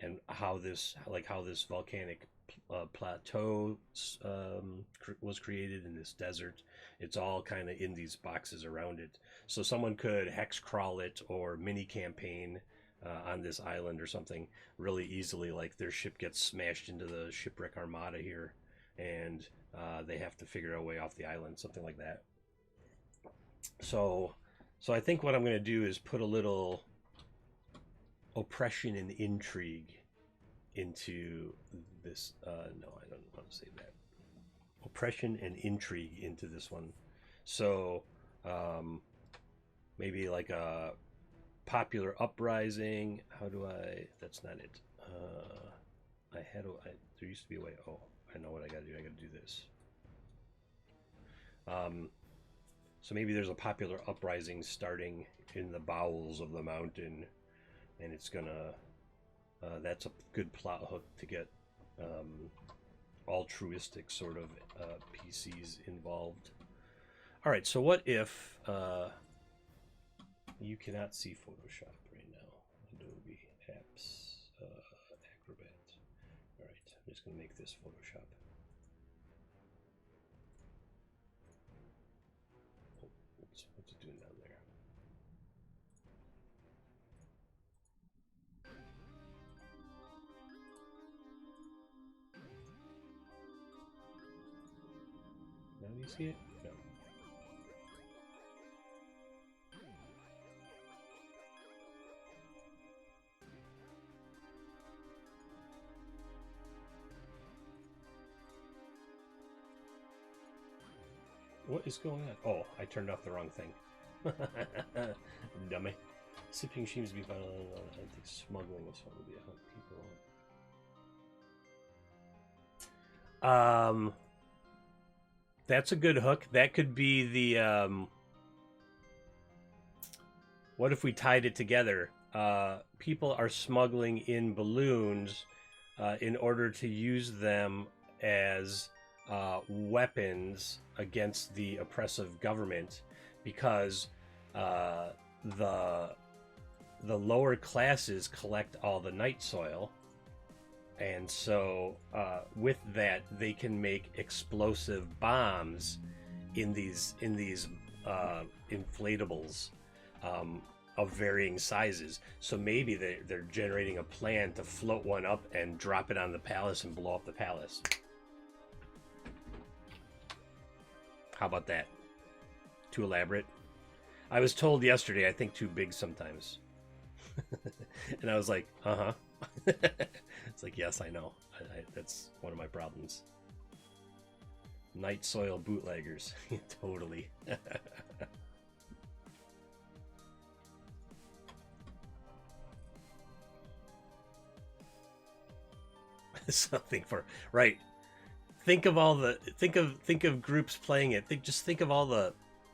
and how this volcanic plateau was created in this desert. It's all kind of in these boxes around it. So someone could hex crawl it or mini campaign on this island or something really easily. Like their ship gets smashed into the shipwreck armada here, and they have to figure a way off the island, something like that. So I think what I'm going to do is put a little oppression and intrigue into this. No, I don't want to say that. Oppression and intrigue into this one. So maybe like a popular uprising. How do I? That's not it. There used to be a way. Oh, I know what I got to do. I got to do this. So maybe there's a popular uprising starting in the bowels of the mountain, and it's gonna. That's a good plot hook to get altruistic sort of PCs involved. All right, so what if you cannot see Photoshop right now? Adobe Apps, Acrobat. All right, I'm just gonna make this Photoshop. What's it doing down there? Now do you see it? No. What is going on? Oh, I turned off the wrong thing. Dummy. Sipping seems to be violent. I think smuggling is what would be a hunt people. That's a good hook. That could be the. What if we tied it together? People are smuggling in balloons in order to use them as weapons against the oppressive government, because the lower classes collect all the night soil, and so with that they can make explosive bombs in these inflatables of varying sizes. So maybe they're generating a plan to float one up and drop it on the palace and blow up the palace. How about that? Too elaborate? I was told yesterday I think too big sometimes. And I was like, uh-huh. It's like, yes, I know. That's one of my problems. Night soil bootleggers. Totally. Something for right. Think of groups playing it. Just think of all the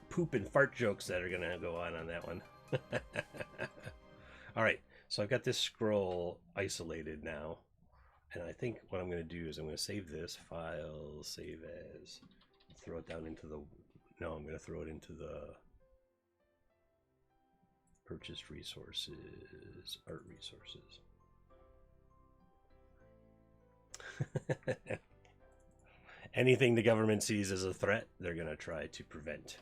poop and fart jokes that are gonna go on that one. All right, so I've got this scroll isolated now, and I think what I'm gonna do is I'm gonna save this file, save as, throw it down into the. No, I'm gonna throw it into the purchased resources, art resources. Anything the government sees as a threat, they're going to try to prevent.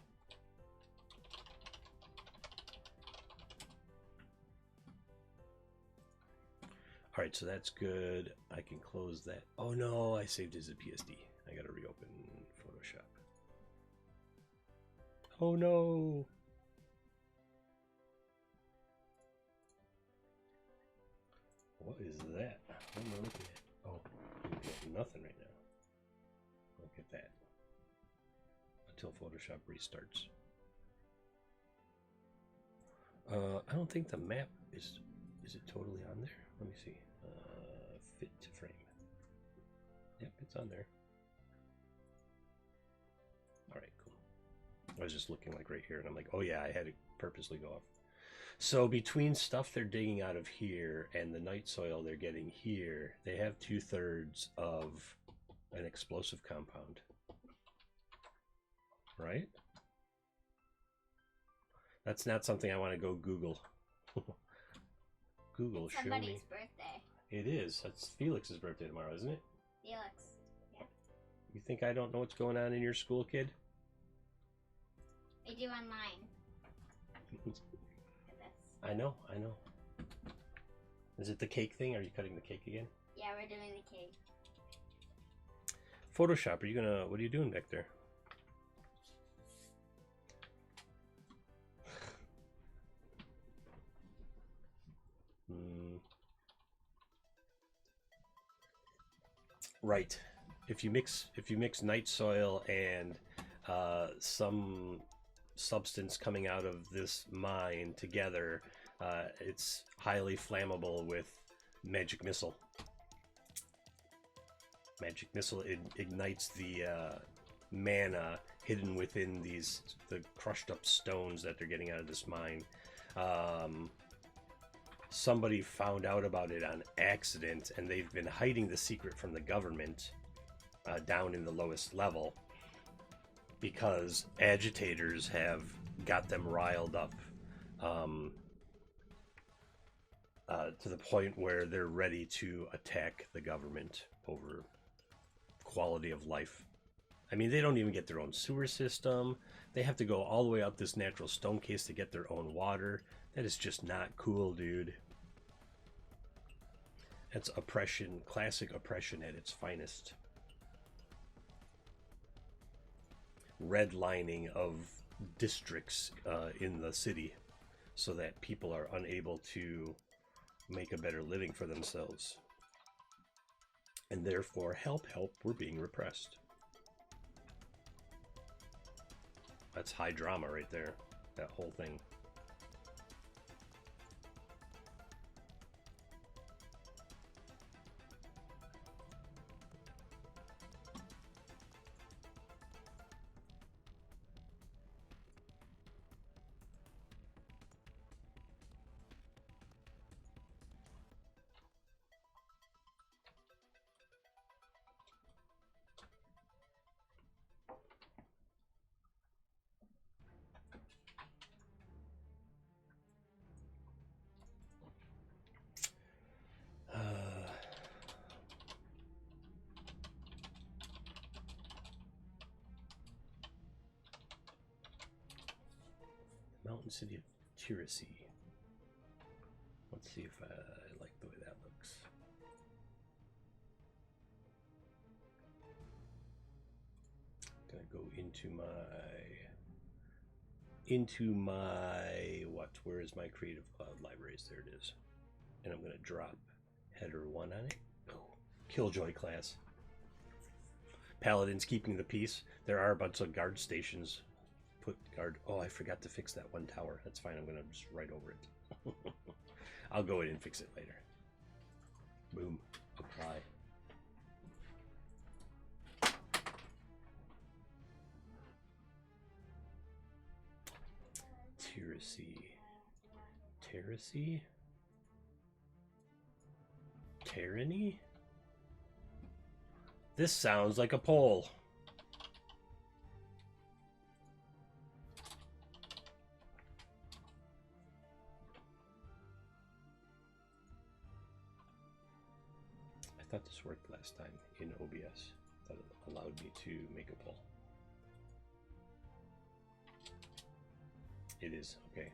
All right, so that's good. I can close that. Oh no, I saved it as a PSD. I got to reopen Photoshop. Oh no. What is that? What am I looking at? Oh, nothing right now. Look at that. Until Photoshop restarts. I don't think the map is it totally on there? Let me see. Fit to frame. it's on there. All right, cool. I was just looking like right here, and I'm like, oh yeah, I had to purposely go off. So between stuff they're digging out of here and the night soil they're getting here, they have 2/3 of an explosive compound. Right? That's not something I want to go Google. Google, show me. Somebody's birthday. It is. That's Felix's birthday tomorrow, isn't it? Felix. Yeah. You think I don't know what's going on in your school, kid? I do online. I know. Is it the cake thing? Are you cutting the cake again? Yeah, we're doing the cake. Photoshop, what are you doing back there? Right. If you mix night soil and some substance coming out of this mine together, it's highly flammable with magic missile. Magic missile ignites the mana hidden within the crushed up stones that they're getting out of this mine. Somebody found out about it on accident, and they've been hiding the secret from the government down in the lowest level because agitators have got them riled up to the point where they're ready to attack the government over quality of life. I mean, they don't even get their own sewer system. They have to go all the way up this natural stone case to get their own water. That is just not cool, dude. That's oppression, classic oppression at its finest. Redlining of districts in the city so that people are unable to make a better living for themselves. And therefore, help, we're being repressed. That's high drama right there, that whole thing. Mountain City of Tirasi. Let's see if I like the way that looks. Gonna go into my what? Where is my Creative Cloud libraries? There it is. And I'm gonna drop header 1 on it. Oh, Killjoy class. Paladins keeping the peace. There are a bunch of guard stations. Put guard. Oh, I forgot to fix that one tower. That's fine. I'm gonna just write over it. I'll go in and fix it later. Boom. Apply. Tirasi? Tyranny? This sounds like a poll. I thought this worked last time in OBS. That allowed me to make a poll. It is, okay.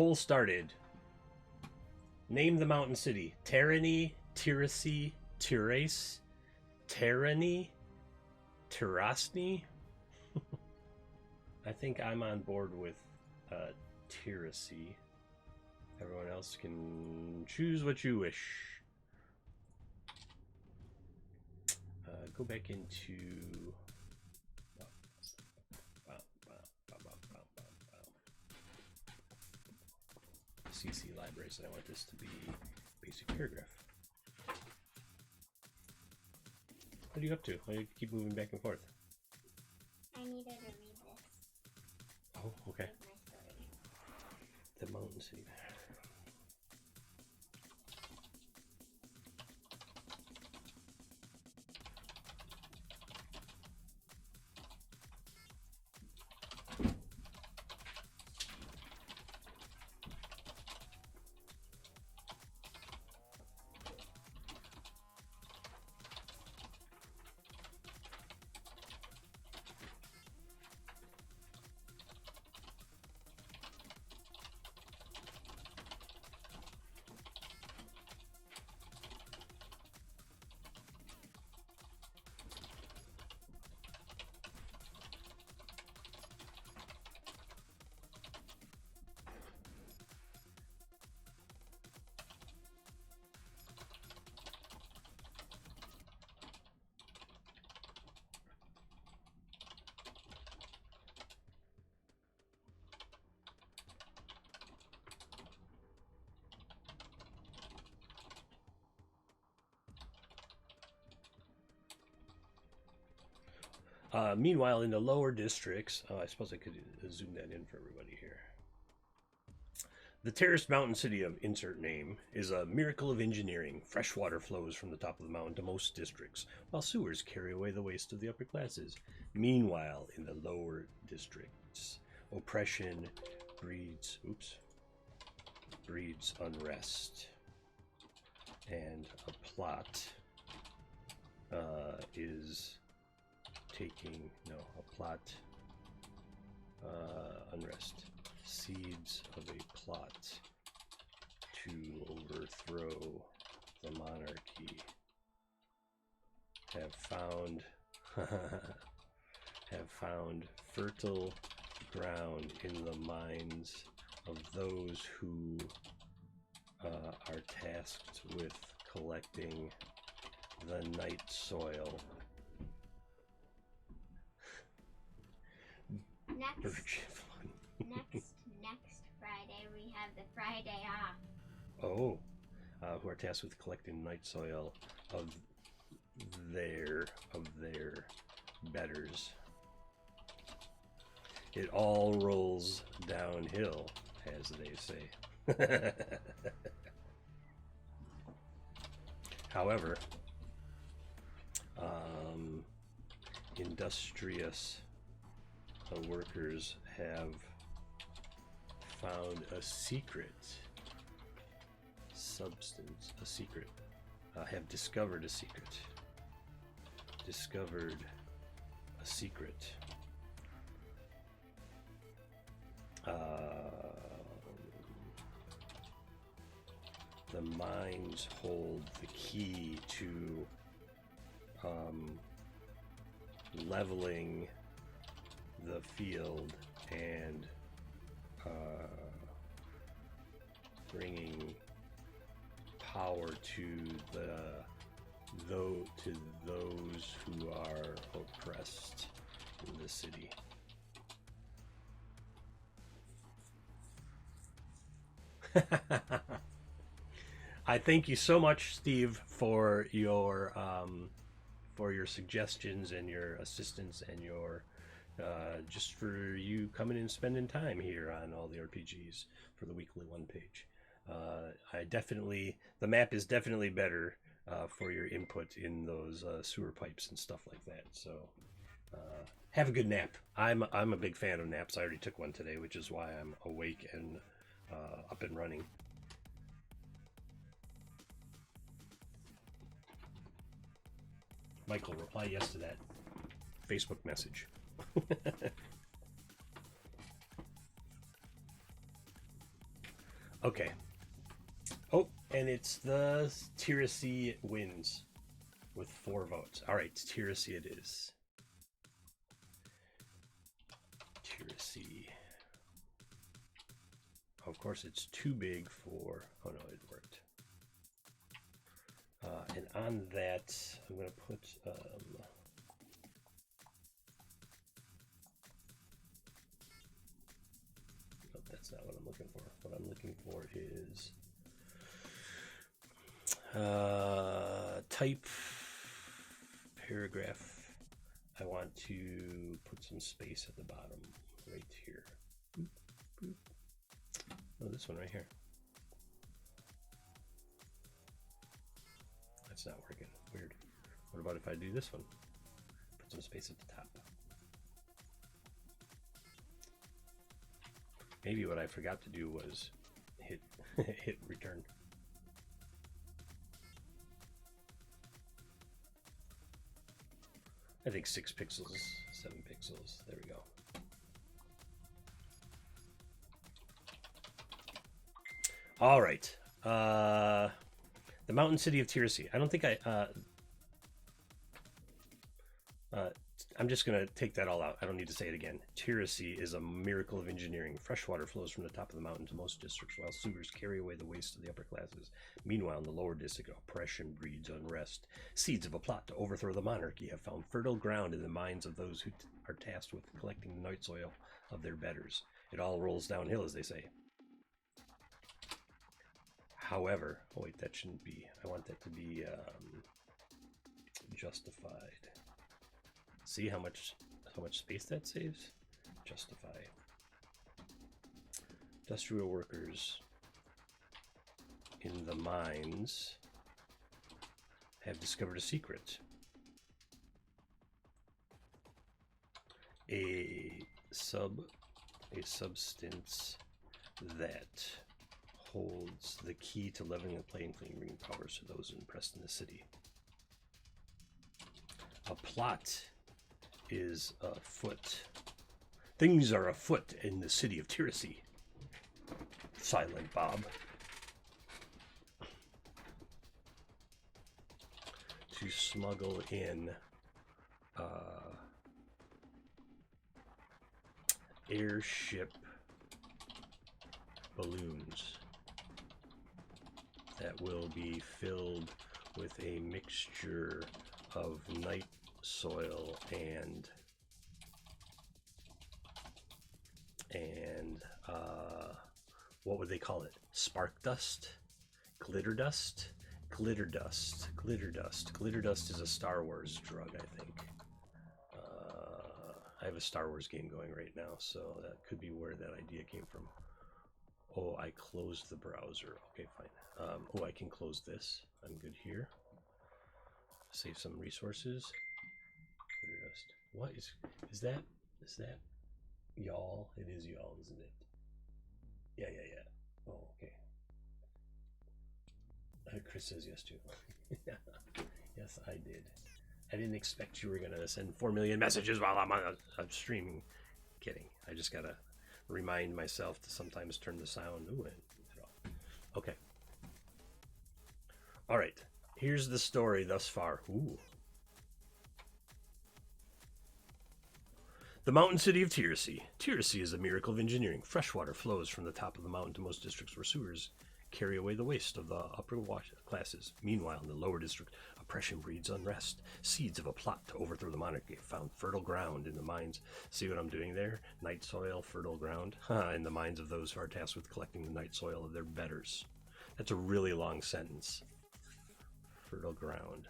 Poll started. Name the mountain city. Terani, Tirasi, Tirace, Terani, Tirasni. I think I'm on board with Tirasi. Everyone else can choose what you wish. Go back into CC libraries, and I want this to be basic paragraph. What are you up to? Why do you keep moving back and forth? I needed to read this. Oh, okay. My story. The mountain city. Meanwhile, in the lower districts, I suppose I could zoom that in for everybody here. The terraced mountain city of insert name is a miracle of engineering. Fresh water flows from the top of the mountain to most districts, while sewers carry away the waste of the upper classes. Meanwhile, in the lower districts, oppression breeds unrest, and a plot unrest, seeds of a plot to overthrow the monarchy have found fertile ground in the minds of those who are tasked with collecting the night soil. Next Friday we have the Friday off. Oh, who are tasked with collecting night soil of their betters. It all rolls downhill, as they say. However, industrious workers have found a secret substance, have discovered a secret. The mines hold the key to leveling the field and bringing power to those who are oppressed in the city. I thank you so much, Steve, for your suggestions and your assistance and your just for you coming and spending time here on all the RPGs for the weekly one page. The map is definitely better for your input in those sewer pipes and stuff like that. So have a good nap. I'm a big fan of naps. I already took one today, which is why I'm awake and up and running. Michael, reply yes to that Facebook message. Okay. Oh, and it's the Tiracy wins with 4 votes. All right, Tiracy it is. Tiracy. Of course, it's too big for... Oh, no, it worked. And on that, I'm going to put... Nope, that's not what I'm looking for. What I'm looking for is... type paragraph. I want to put some space at the bottom right here. Boop, boop. Oh, this one right here. That's not working. Weird. What about if I do this one? Put some space at the top. Maybe what I forgot to do was hit hit return. I think 6 pixels, 7 pixels. There we go. All right. The mountain city of Tiracy. I don't think I'm just going to take that all out. I don't need to say it again. Tiracy is a miracle of engineering. Fresh water flows from the top of the mountain to most districts, while sewers carry away the waste of the upper classes. Meanwhile, in the lower district, oppression breeds unrest. Seeds of a plot to overthrow the monarchy have found fertile ground in the minds of those who are tasked with collecting the night soil of their betters. It all rolls downhill, as they say. However, oh wait, that shouldn't be. I want that to be justified. See how much space that saves? Justify. Industrial workers in the mines have discovered a secret. A substance that holds the key to leveling the playing field, bringing powers to those impressed in the city. A plot is afoot. Things are afoot in the city of Tiracy. Silent Bob. To smuggle in airship balloons that will be filled with a mixture of night soil and what would they call it? Spark dust? Glitter dust? Glitter dust. Glitter dust. Glitter dust is a Star Wars drug, I think. I have a Star Wars game going right now, so that could be where that idea came from. Oh, I closed the browser. Okay, fine. Oh, I can close this. I'm good here. Save some resources. Glitter dust. What is that? Is that y'all? It is y'all, isn't it? Yeah. Oh, okay. Chris says yes too. Yes, I did. I didn't expect you were gonna send 4 million messages while I'm streaming. Kidding. I just gotta remind myself to sometimes turn the sound. Ooh, okay. All right. Here's the story thus far. Ooh. The mountain city of Tiracy. Tiracy is a miracle of engineering. Fresh water flows from the top of the mountain to most districts where sewers carry away the waste of the upper classes. Meanwhile, in the lower district, oppression breeds unrest. Seeds of a plot to overthrow the monarchy have found fertile ground in the minds. See what I'm doing there? Night soil, fertile ground. In the minds of those who are tasked with collecting the night soil of their betters. That's a really long sentence. Fertile ground.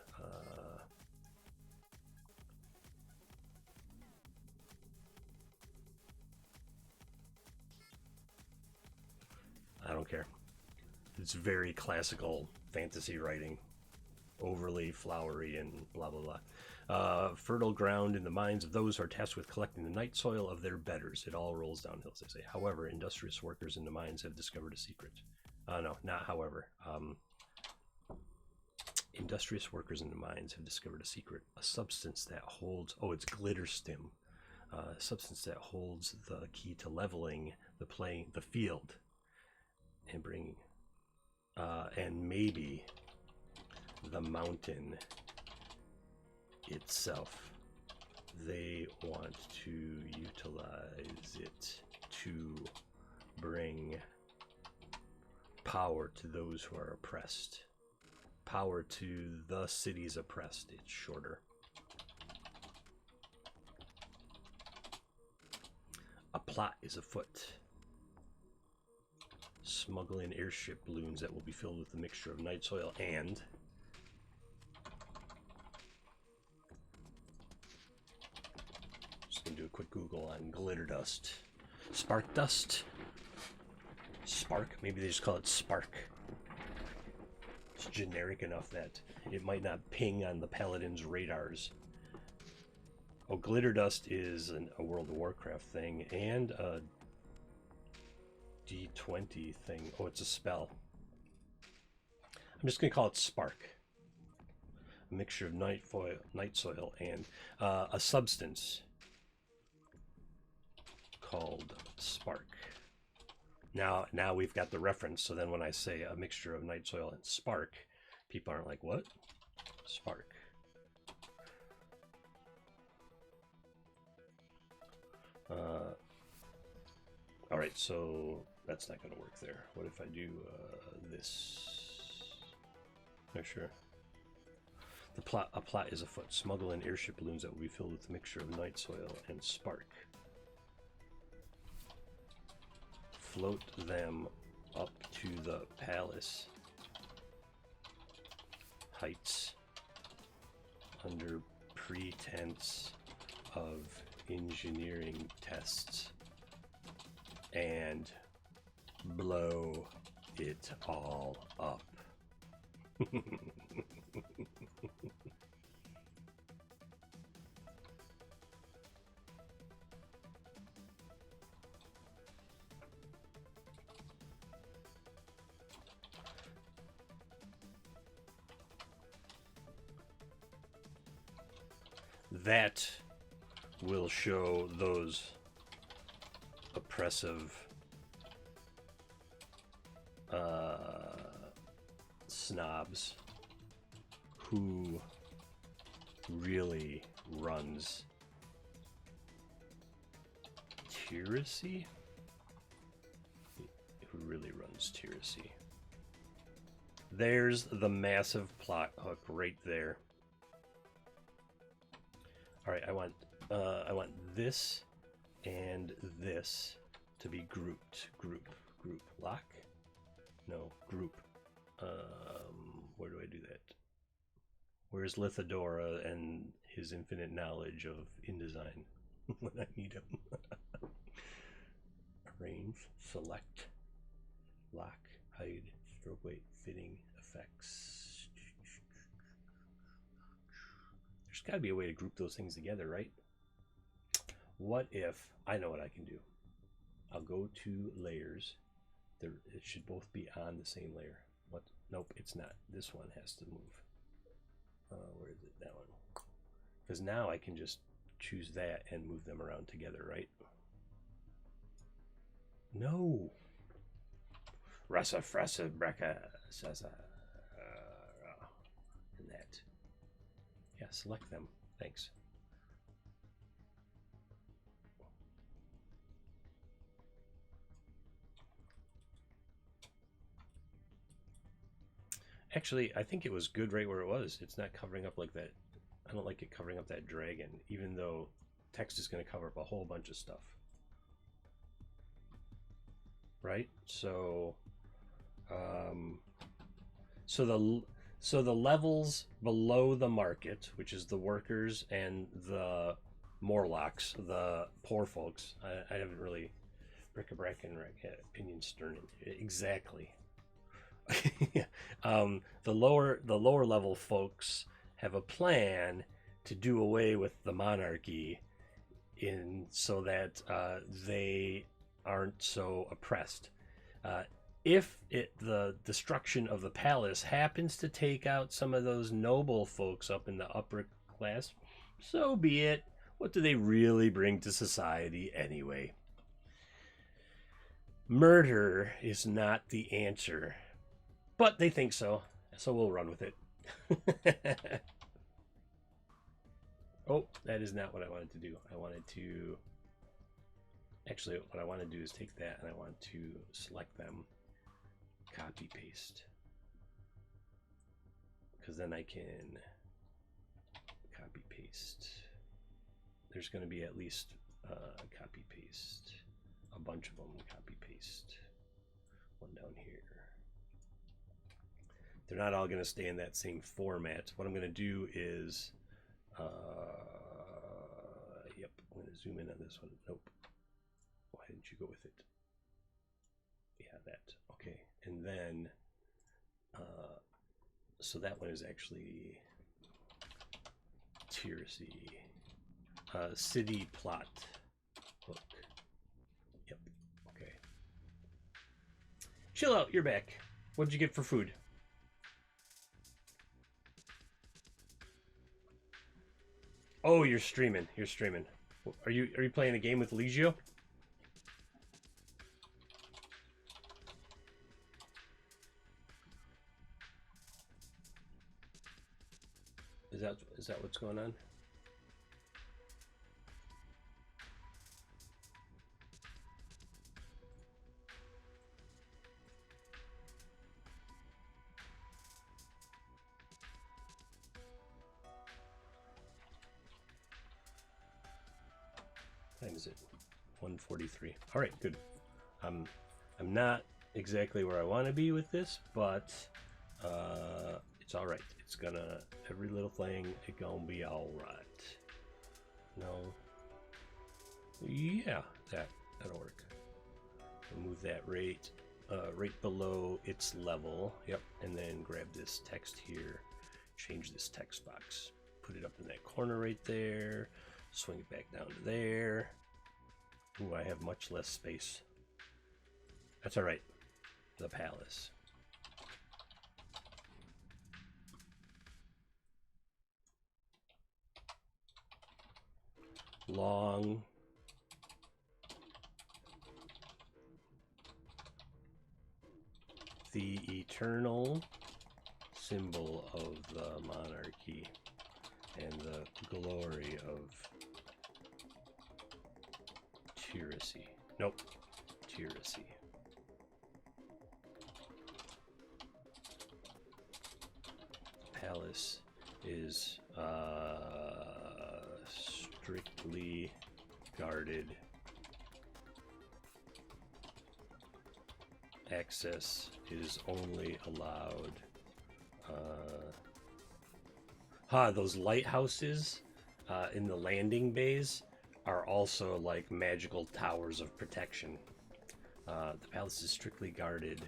I don't care. It's very classical fantasy writing, overly flowery and blah blah blah. Fertile ground in the minds of those who are tasked with collecting the night soil of their betters. It all rolls downhill, as they say. However, industrious workers in the mines have discovered a secret. No, not however. Industrious workers in the mines have discovered a secret. A substance that holds... Oh, it's glitter stim. A substance that holds the key to leveling the field and bring, and maybe the mountain itself. They want to utilize it to bring power to those who are oppressed. Power to the city's oppressed. It's shorter. A plot is afoot. Smuggle in airship balloons that will be filled with a mixture of night soil and just gonna do a quick Google on glitter dust. Spark dust? Spark? Maybe they just call it spark. It's generic enough that it might not ping on the paladin's radars. Oh, glitter dust is a World of Warcraft thing and a D20 thing. Oh, it's a spell. I'm just gonna call it spark. A mixture of night soil and a substance called spark. Now we've got the reference, so then when I say a mixture of night soil and spark, people aren't like, what? Spark. All right, so that's not going to work there. What if I do this? No, sure. A plot is afoot. Smuggle in airship balloons that will be filled with a mixture of night soil and spark. Float them up to the palace heights under pretense of engineering tests and blow it all up. That will show those oppressive snobs who really runs tyranny. Who really runs tyranny. There's the massive plot hook right there. All right, I want this and this to be grouped. Group. Lock? No, group. Where do I do that? Where's Lithadora and his infinite knowledge of InDesign when I need him? Arrange, select, lock, hide, stroke weight, fitting, effects. There's got to be a way to group those things together, right? What if, I know what I can do. I'll go to layers. It should both be on the same layer. What? Nope, it's not. This one has to move. Where is it? That one. Because now I can just choose that and move them around together, right? No. Rasa, frasa, braka, sasa. And that. Yeah, select them. Thanks. Actually, I think it was good right where it was. It's not covering up like that. I don't like it covering up that dragon, even though text is going to cover up a whole bunch of stuff. Right? So, so the levels below the market, which is the workers and the Morlocks, the poor folks. I haven't really bric-a-brac and opinion stern exactly. The lower level folks have a plan to do away with the monarchy so that they aren't so oppressed. If the destruction of the palace happens to take out some of those noble folks up in the upper class, so be it. What do they really bring to society anyway? Murder is not the answer. But they think so. So we'll run with it. Oh, that is not what I wanted to do. I wanted to... Actually, what I want to do is take that and I want to select them. Copy, paste. Because then I can copy, paste. There's going to be at least copy, paste. A bunch of them, copy, paste. One down here. They're not all going to stay in that same format. What I'm going to do is... yep, I'm going to zoom in on this one. Nope. Why didn't you go with it? Yeah, that. Okay. And then, so that one is actually Tiracy. City plot book. Yep. Okay. Chill out. You're back. What'd you get for food? Oh, you're streaming. You're streaming. Are you playing a game with Legio? Is that what's going on? What time is it? 1:43. All right, good. I'm not exactly where I want to be with this, but it's all right. It's gonna, every little thing, it's gonna be all right. No. Yeah, that'll work. We'll move that right below its level. Yep, and then grab this text here, change this text box, put it up in that corner right there, swing it back down to there. Ooh, I have much less space. That's all right. The palace. Long. The eternal symbol of the monarchy and the glory of Tiracy. Nope. Tiracy. Palace is strictly guarded. Access is only allowed. Those lighthouses in the landing bays are also like magical towers of protection. The palace is strictly guarded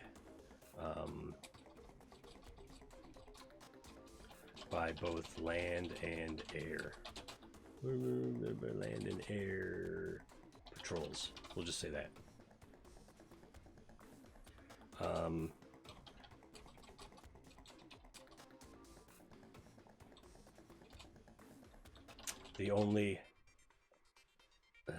by both land and air. Land and air patrols. We'll just say that. The only the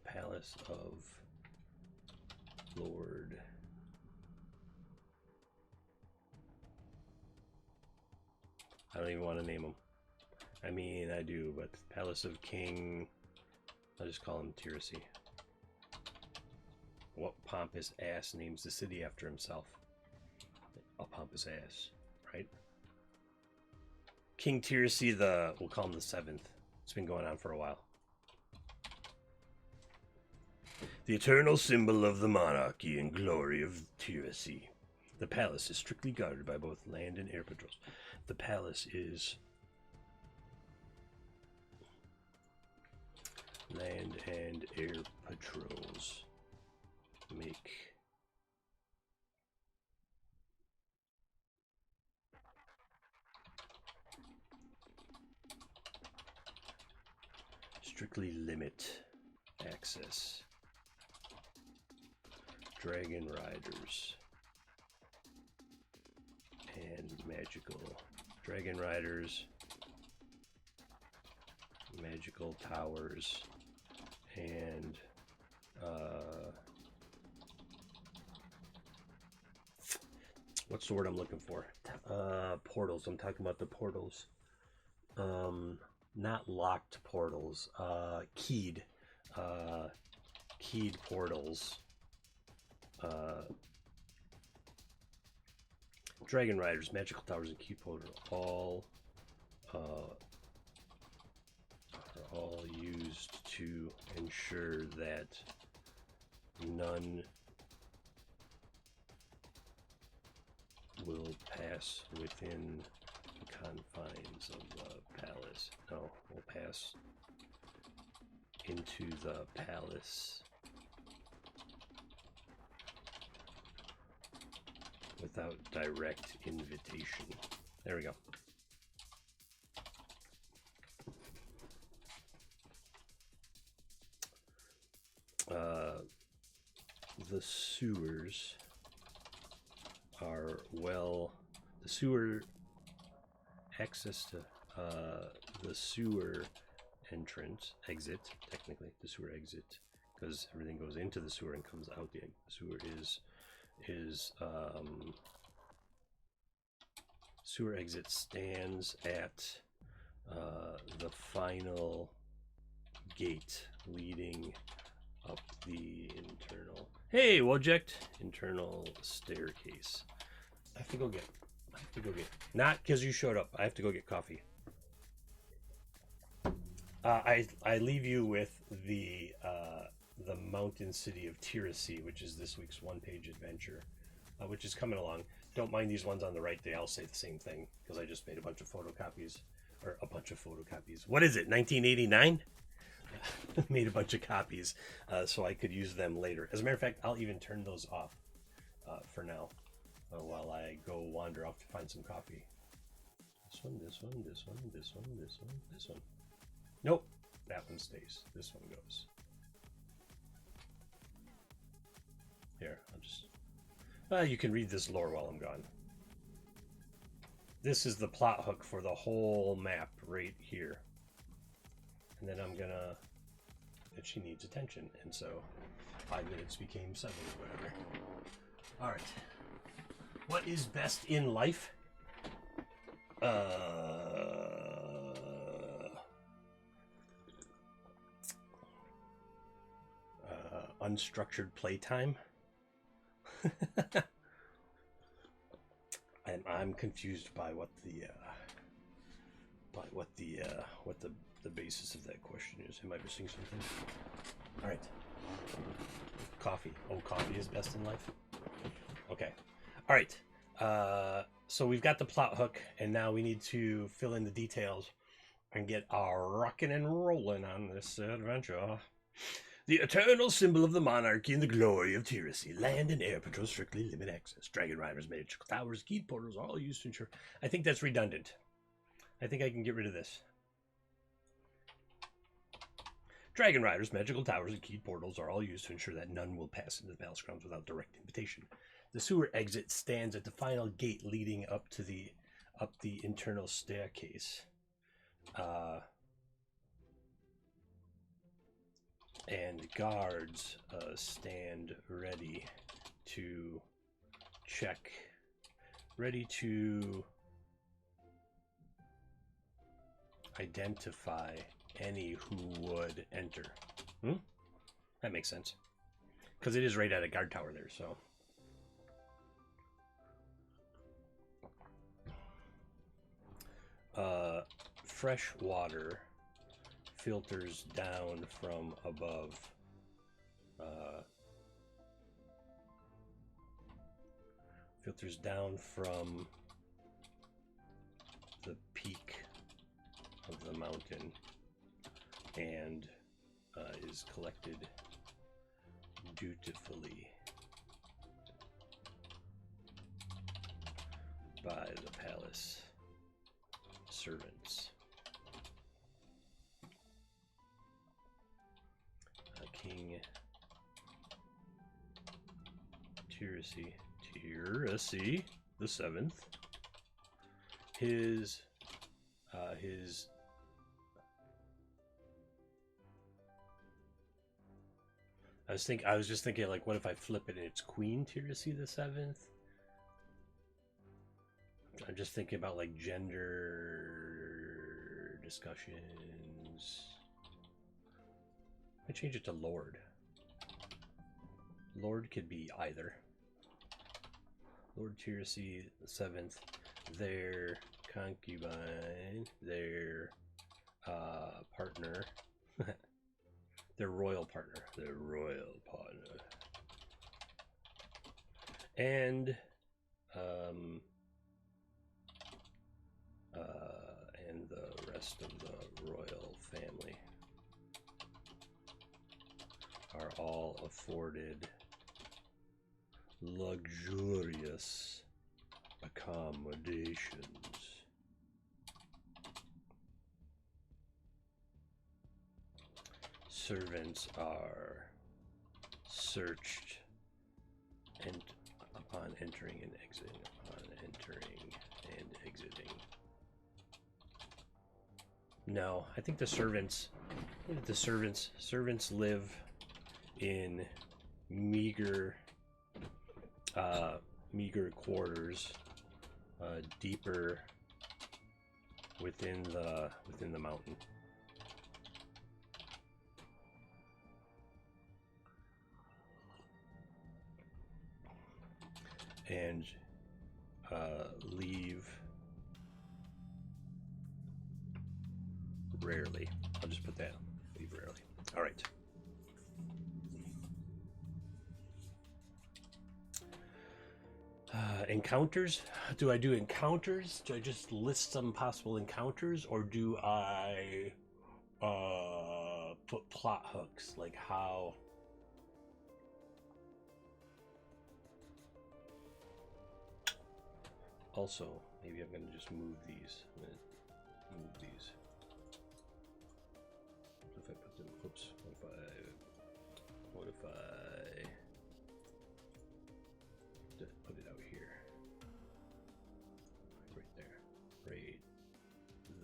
palace of Lord I don't even want to name them. I mean, I do, but Palace of King, I'll just call him Tiracy. What pompous ass names the city after himself? A pompous ass, right? King Tiracy we'll call him the 7th. It's been going on for a while. The eternal symbol of the monarchy and glory of Tiracy. The palace is strictly guarded by both land and air patrols. The palace is land and air patrols make strictly limit access. Dragon riders and magical dragon riders magical towers, and what's the word I'm looking for? Portals. I'm talking about the portals. Not locked portals. Keyed. Keyed portals. Dragon Riders, magical towers, and key portals are all used to ensure that none will pass within the confines of the palace. No, will pass into the palace without direct invitation. There we go. The sewers are the sewer access to the sewer exit, technically, the sewer exit, because everything goes into the sewer and comes out the sewer sewer exit stands at the final gate leading up the internal staircase. I have to go get not because you showed up. I have to go get coffee. I leave you with the mountain city of Tirasi, which is this week's one-page adventure, which is coming along. Don't mind these ones on the right; they all say the same thing because I just made a bunch of photocopies. What is it? 1989? Made a bunch of copies so I could use them later. As a matter of fact, I'll even turn those off for now while I go wander off to find some coffee. This one. Nope, that one stays. This one goes. Here, I'll just... you can read this lore while I'm gone. This is the plot hook for the whole map right here. And then I'm gonna... that she needs attention, and so 5 minutes became 7 or whatever. Alright. What is best in life? Unstructured playtime. And I'm confused by what the basis of that question is. Am I missing something? All right. Coffee. Oh, coffee is best in life. Okay. All right. So we've got the plot hook, and now we need to fill in the details and get our rocking and rolling on this adventure. The eternal symbol of the monarchy and the glory of Tirasi. Land and air patrol strictly limit access. Dragon Riders, magical towers, keyed portals, all used to ensure... I think that's redundant. I think I can get rid of this. Dragon Riders, magical towers, and keyed portals are all used to ensure that none will pass into the palace grounds without direct invitation. The sewer exit stands at the final gate leading up the internal staircase. And guards stand ready to identify any who would enter. That makes sense. Because it is right at a guard tower there, so. Fresh water filters down from above. Filters down from the peak of the mountain and is collected dutifully by the palace servants. King Tirasi the 7th. His I was just thinking, like, what if I flip it and it's Queen Tirsi the 7th? I'm just thinking about, like, gender discussions. I change it to Lord. Lord could be either. Lord Tirsi the 7th, their concubine, their partner, their royal partner, and the rest of the royal family are all afforded luxurious accommodations. Servants are searched and upon entering and exiting, No, I think the servants live in meager quarters, deeper within the mountain. And leave rarely. I'll just put that. Leave rarely. All right. Encounters. Do I do encounters? Do I just list some possible encounters, or do I put plot hooks, like how? Also, maybe I'm gonna just move these. What if I put them? Oops. What if I just put it out here? Right there. Right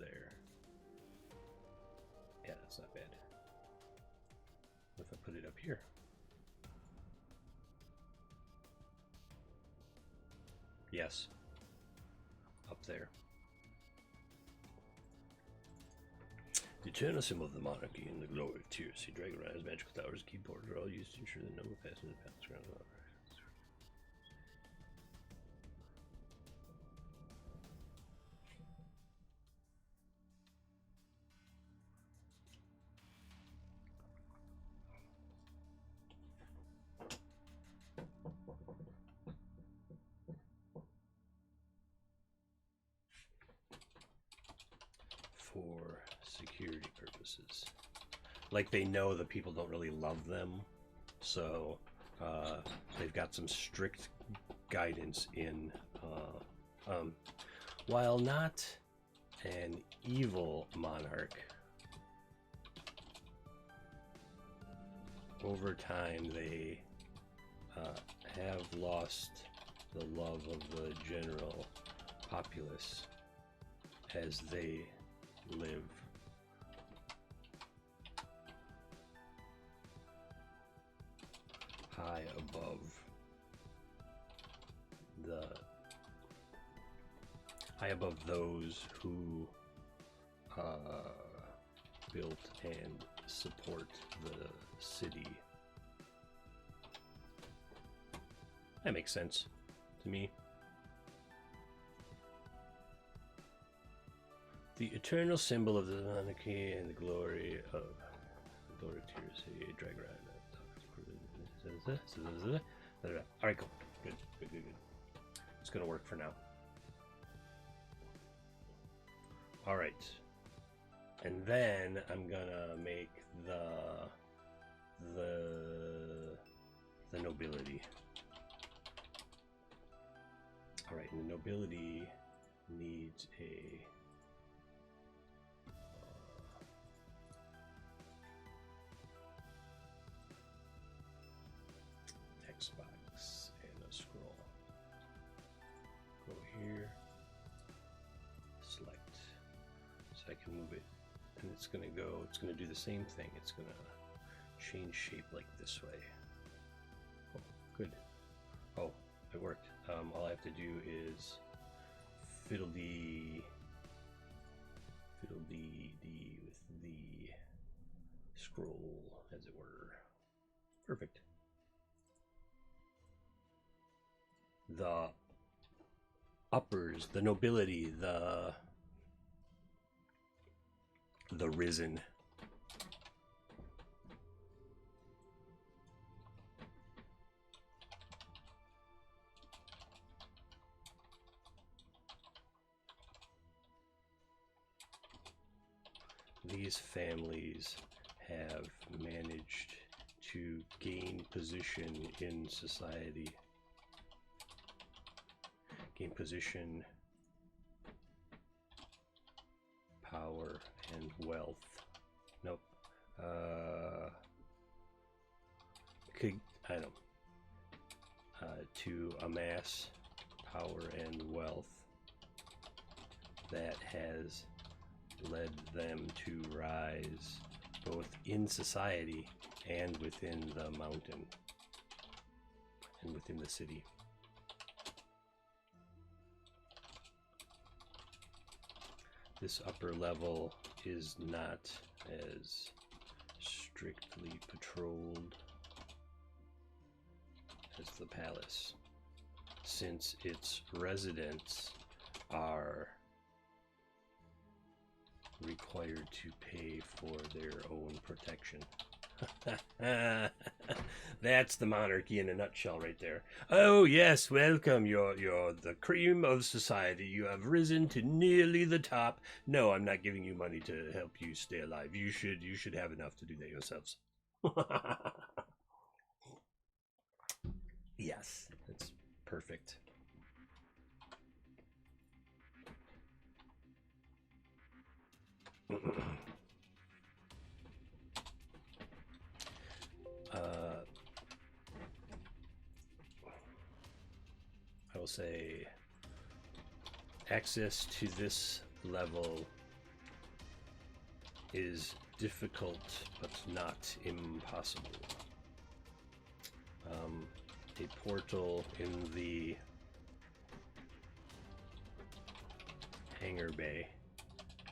there. Yeah, that's not bad. What if I put it up here? Yes. Up there. The eternal symbol of the monarchy and the glory of Tirsi, dragon rise, magical towers, keyboards are all used to ensure the number of passengers paths around the water. For security purposes. Like, they know the people don't really love them, so they've got some strict guidance in while not an evil monarch, over time they have lost the love of the general populace as they live high above those who built and support the city. That makes sense to me. The eternal symbol of the monarchy and the glory of Tirsi, drag ride. Alright, cool. Good. It's gonna work for now. Alright. And then I'm gonna make the nobility. Alright, and the nobility needs a text box and a scroll. Go here, select, so I can move it, and it's gonna do the same thing. It's gonna change shape like this way. Oh, good. Oh, it worked. All I have to do is fiddle the with the scroll, as it were. Perfect. The uppers, the nobility, the risen. These families have managed to gain position in society. Gain position, power, and wealth. Nope. I don't. To amass power and wealth that has led them to rise both in society and within the mountain and within the city. This upper level is not as strictly patrolled as the palace, since its residents are required to pay for their own protection. That's the monarchy in a nutshell right there. Oh yes, welcome. You're the cream of society. You have risen to nearly the top. No, I'm not giving you money to help you stay alive. You should have enough to do that yourselves. Yes, that's perfect. I will say access to this level is difficult but not impossible. A portal in the hangar bay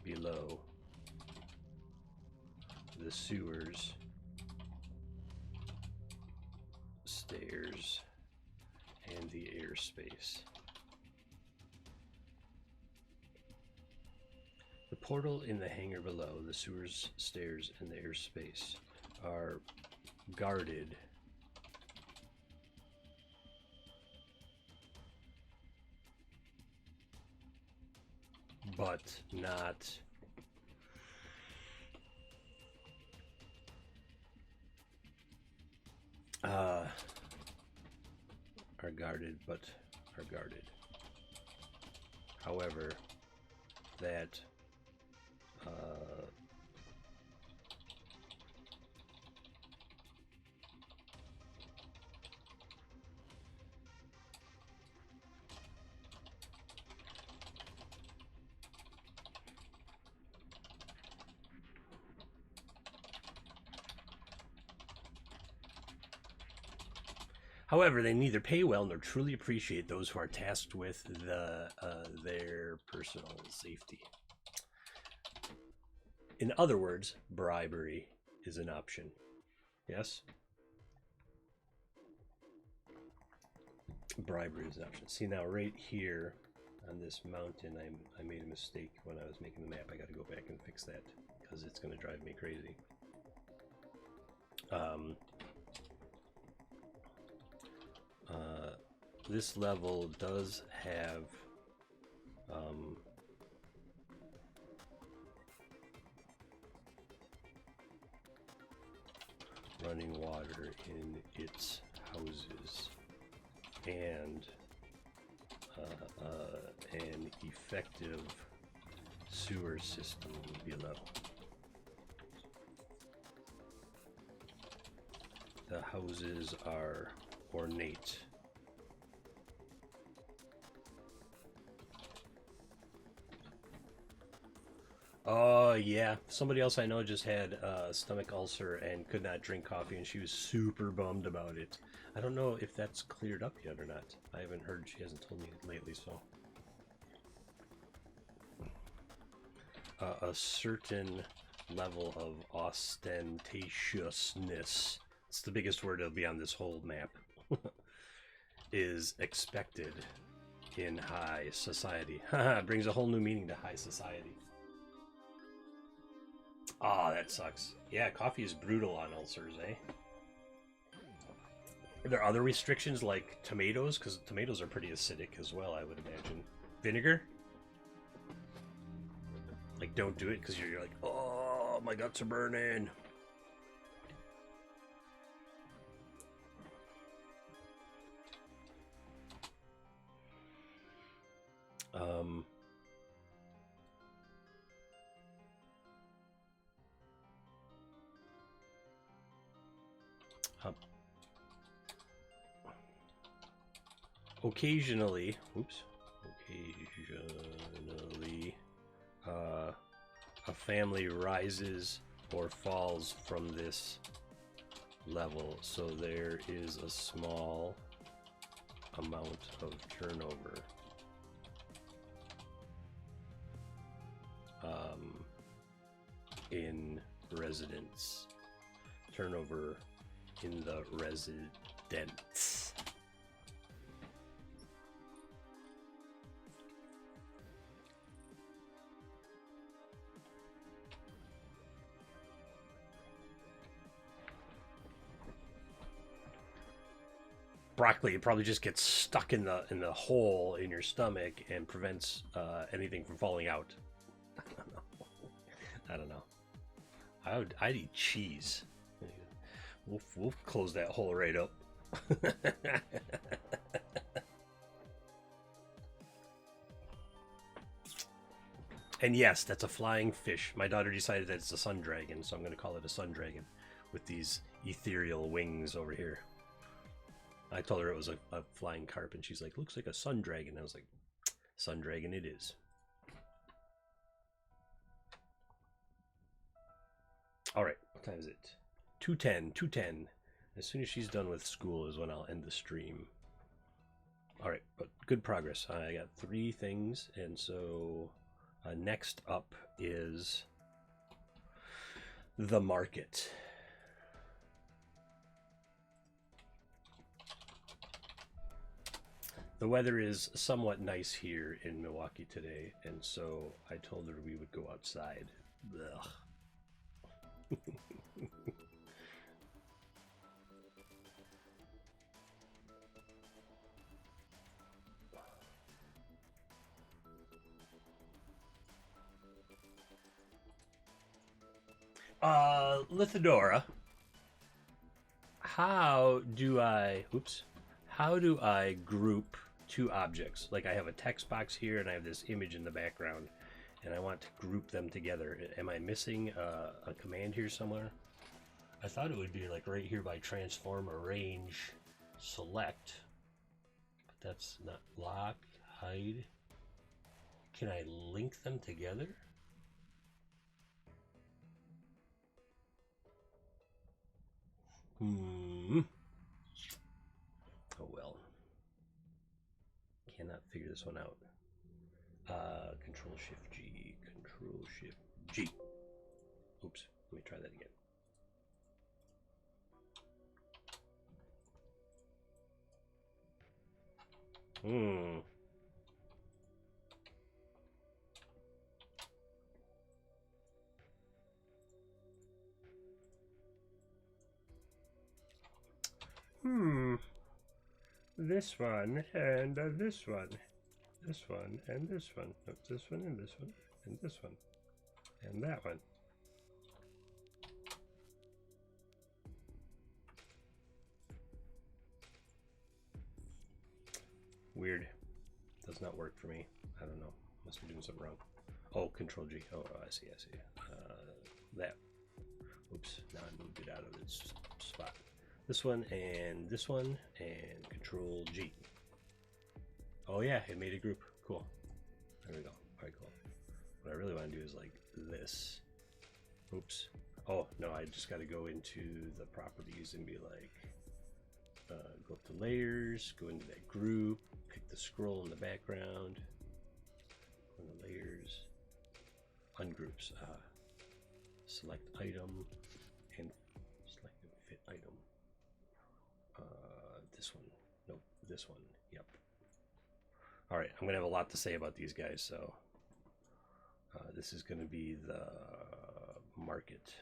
below the sewers, stairs, and the airspace. The portal in the hangar below, the sewers, stairs, and the airspace are guarded but not are guarded but are guarded. However, that however, they neither pay well nor truly appreciate those who are tasked with their personal safety. In other words, bribery is an option. Yes? Bribery is an option. See, now right here on this mountain, I made a mistake when I was making the map. I got to go back and fix that because it's going to drive me crazy. This level does have running water in its houses and an effective sewer system below. The houses are ornate. Oh, yeah. Somebody else I know just had a stomach ulcer and could not drink coffee, and she was super bummed about it. I don't know if that's cleared up yet or not. I haven't heard. She hasn't told me lately, so. A certain level of ostentatiousness, it's the biggest word that'll be on this whole map, is expected in high society. Haha, brings a whole new meaning to high society. Ah, that sucks. Yeah, coffee is brutal on ulcers, eh? Are there other restrictions like tomatoes? Because tomatoes are pretty acidic as well, I would imagine. Vinegar? Like, don't do it because you're like, oh, my guts are burning. Occasionally, a family rises or falls from this level, so there is a small amount of turnover. In residence. Turnover in the residence. Broccoli, it probably just gets stuck in the hole in your stomach and prevents anything from falling out. I don't know. I'd eat cheese. We'll close that hole right up. And yes, that's a flying fish. My daughter decided that it's a sun dragon, so I'm going to call it a sun dragon with these ethereal wings over here. I told her it was a flying carp, and she's like, looks like a sun dragon. I was like, sun dragon it is. All right, what time is it? 2:10, 2:10. As soon as she's done with school is when I'll end the stream. All right, but good progress. I got 3 things, and so next up is the market. The weather is somewhat nice here in Milwaukee today, and so I told her we would go outside. Lithidora, how do I group 2 objects? Like, I have a text box here and I have this image in the background, and I want to group them together. Am I missing a command here somewhere? I thought it would be like right here by transform, arrange, select, but that's not. Lock, hide. Can I link them together? Oh well. Cannot figure this one out. Control Shift G. Control Shift G. Oops. Let me try that again. This one and this one. This one and this one. No, this one and this one and this one. And that one. Weird. Does not work for me. I don't know. Must be doing something wrong. Oh, Control G. Oh, I see. That. Oops. Now I moved it out of its spot. This one and Control G. Oh yeah, it made a group. Cool. There we go. All right, cool. What I really want to do is like this. Oops. Oh, no, I just got to go into the properties and be like, go up to layers, go into that group, pick the scroll in the background, go into layers, ungroups, select item, and select and fit item. This one, nope, this one, yep. All right, I'm gonna have a lot to say about these guys, so this is gonna be the market.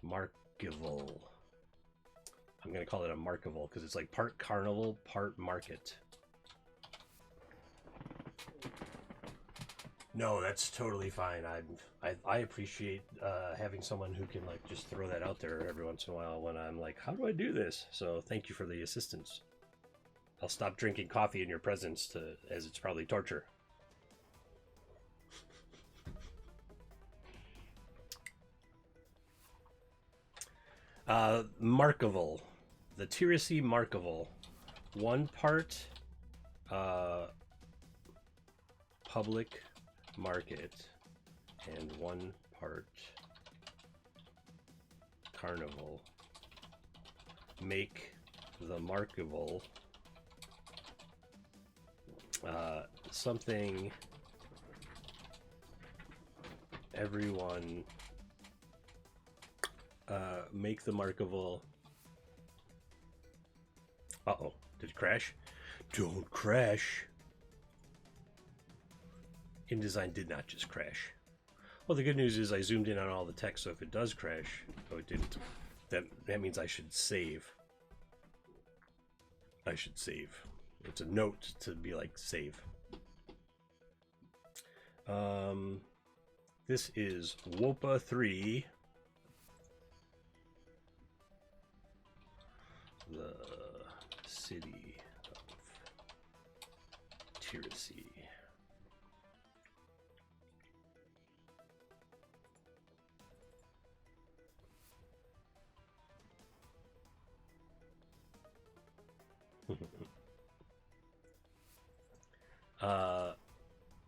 Markival. I'm gonna call it a Markival because it's like part carnival, part market. No, that's totally fine. I appreciate having someone who can like just throw that out there every once in a while when I'm like, how do I do this? So thank you for the assistance. I'll stop drinking coffee in your presence as it's probably torture. Markival, the Tirasi Markival, one part public market and one part carnival make the Markival something everyone make the Markival. Uh-oh, did it crash? Don't crash. InDesign did not just crash. Well, the good news is I zoomed in on all the text, so if it does crash, oh, it didn't. That means I should save. I should save. It's a note to be like save. This is WOPA 3. The city of Tirasi.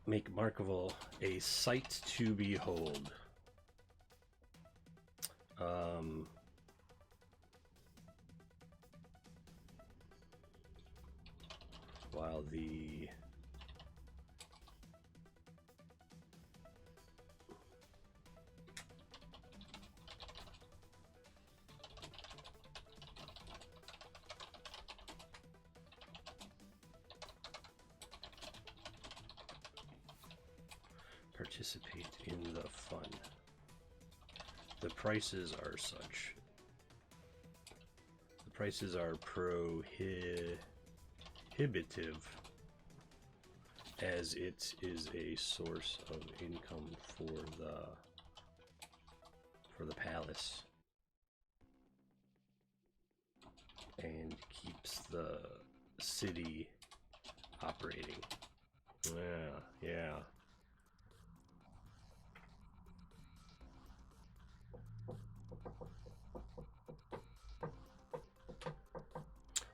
Make Markival a sight to behold. While the participate in the fun. The prices are such. The prices are prohibitive as it is a source of income for the palace and keeps the city operating. Yeah.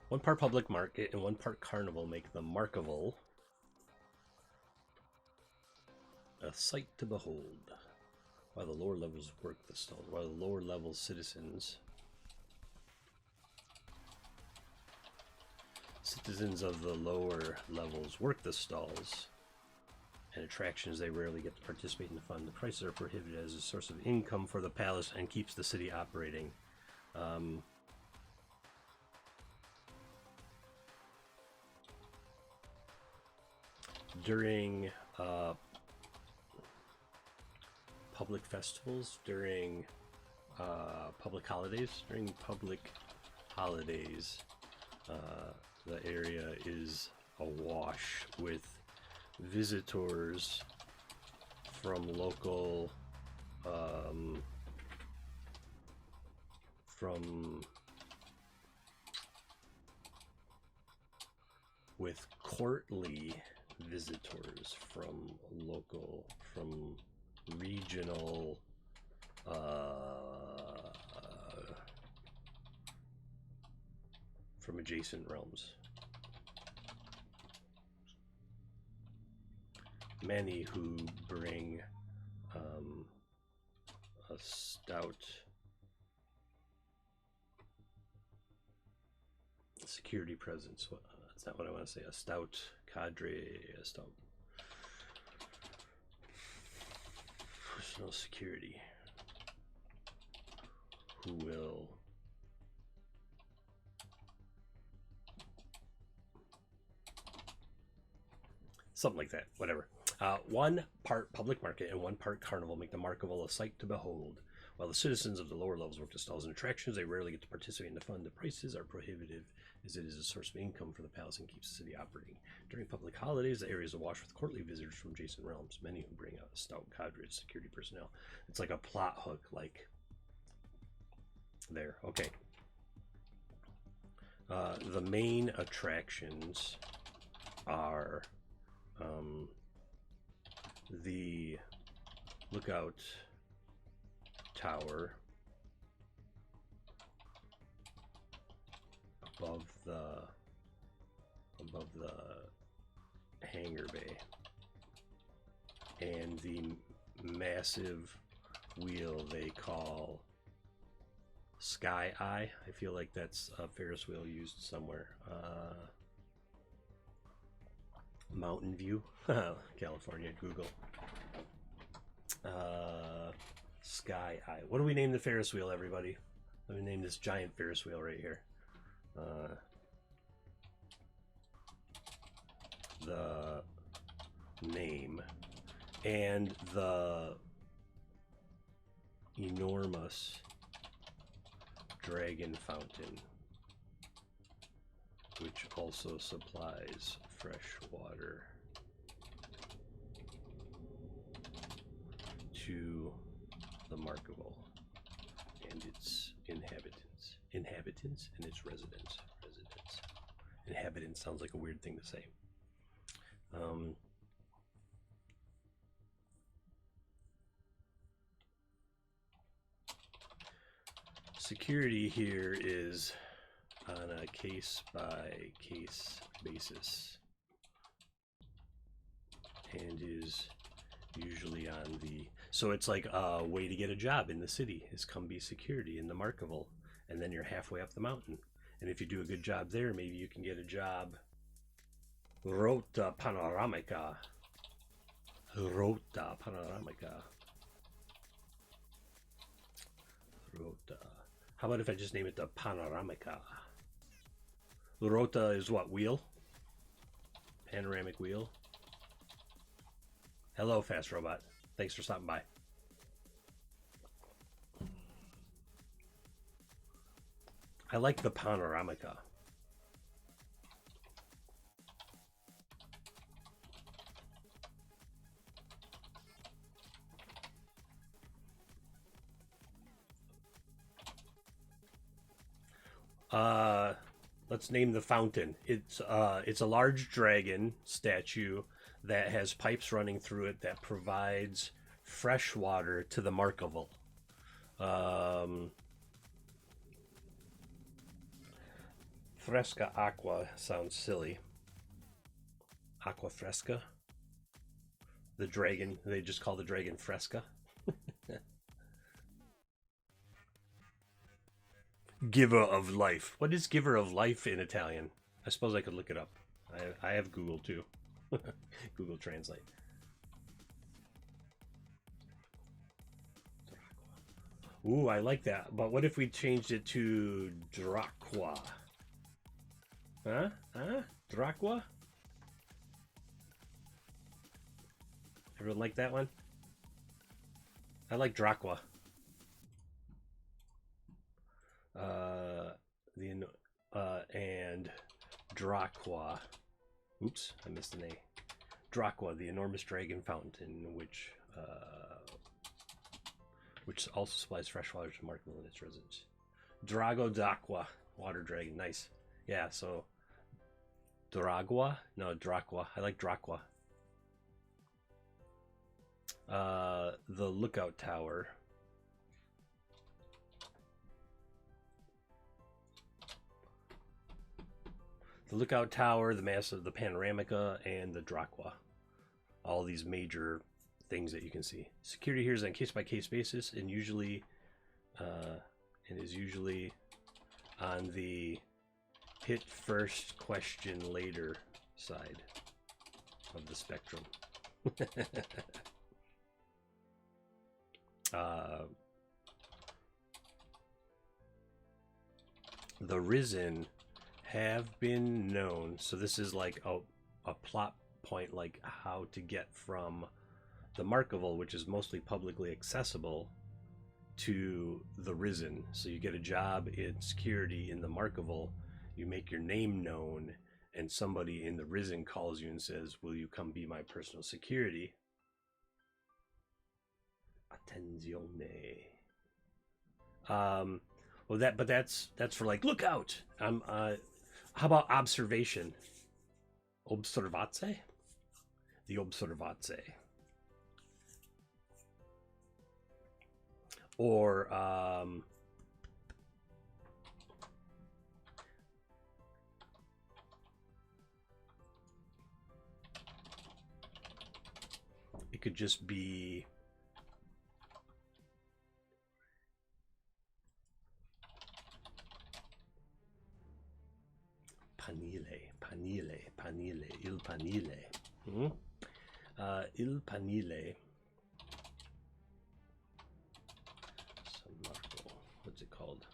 One part public market and one part carnival make the Markival a sight to behold. While the lower levels work the stalls, while the lower level citizens of the lower levels work the stalls and attractions, they rarely get to participate in the fun. The prices are prohibited as a source of income for the palace and keeps the city operating. During public festivals, during public holidays, the area is awash with visitors from local with courtly visitors from regional from adjacent realms. Many who bring a stout security presence. That's not what I want to say. A stout cadre, a stout personal security who will something like that, whatever. 1 part public market and 1 part carnival make the Markable a sight to behold. While the citizens of the lower levels work to stalls and attractions, they rarely get to participate in the fun. The prices are prohibitive, as it is a source of income for the palace and keeps the city operating. During public holidays, the area is awash with courtly visitors from adjacent realms, many who bring a stout cadre of security personnel. It's like a plot hook, like there. Okay. The main attractions are the lookout tower above the hangar bay, and the massive wheel they call Sky Eye. I feel like that's a Ferris wheel used somewhere. Mountain View, California, Google. Sky Eye. What do we name the Ferris wheel, everybody? Let me name this giant Ferris wheel right here. The name and the enormous dragon fountain, which also supplies fresh water to the Markable and its inhabitants and its residents. Inhabitants sounds like a weird thing to say. Security here is on a case-by-case basis and is usually on the... So it's like a way to get a job in the city is come be security in the Markable, and then you're halfway up the mountain. And if you do a good job there, maybe you can get a job. Rota Panoramica. Rota Panoramica. Rota. How about if I just name it the Panoramica? Rota is what? Wheel? Panoramic wheel. Hello, Fast Robot. Thanks for stopping by. I like the Panoramica. Let's name the fountain. It's a large dragon statue that has pipes running through it that provides fresh water to the Markable. Fresca Aqua sounds silly. Aqua Fresca. The dragon, they just call the dragon Fresca. Giver of life. What is giver of life in Italian? I suppose I could look it up. I have Google too. Google Translate. Ooh, I like that. But what if we changed it to Draqua? Huh? Draqua? Everyone like that one? I like Draqua. And Draqua. Oops, I missed an A. Draqua, the enormous dragon fountain, which also supplies fresh water to Markable and its residents. Drago d'Aqua, water dragon, nice. Yeah, so Dragua? No, Draqua. I like Draqua. The lookout tower. The Lookout Tower, the Massive, the Panoramica, and the Draqua. All these major things that you can see. Security here is on a case-by-case basis, and is usually on the hit first, question later side of the spectrum. The Risen have been known, so this is like a plot point, like how to get from the Markable, which is mostly publicly accessible, to the Risen. So you get a job in security in the Markable, you make your name known, and somebody in the Risen calls you and says, will you come be my personal security? Attenzione. Well, that's for like, look out. How about observation? Observatse? The Observatse. Or it could just be panile, il panile. Il panile. San Marco, what's it called?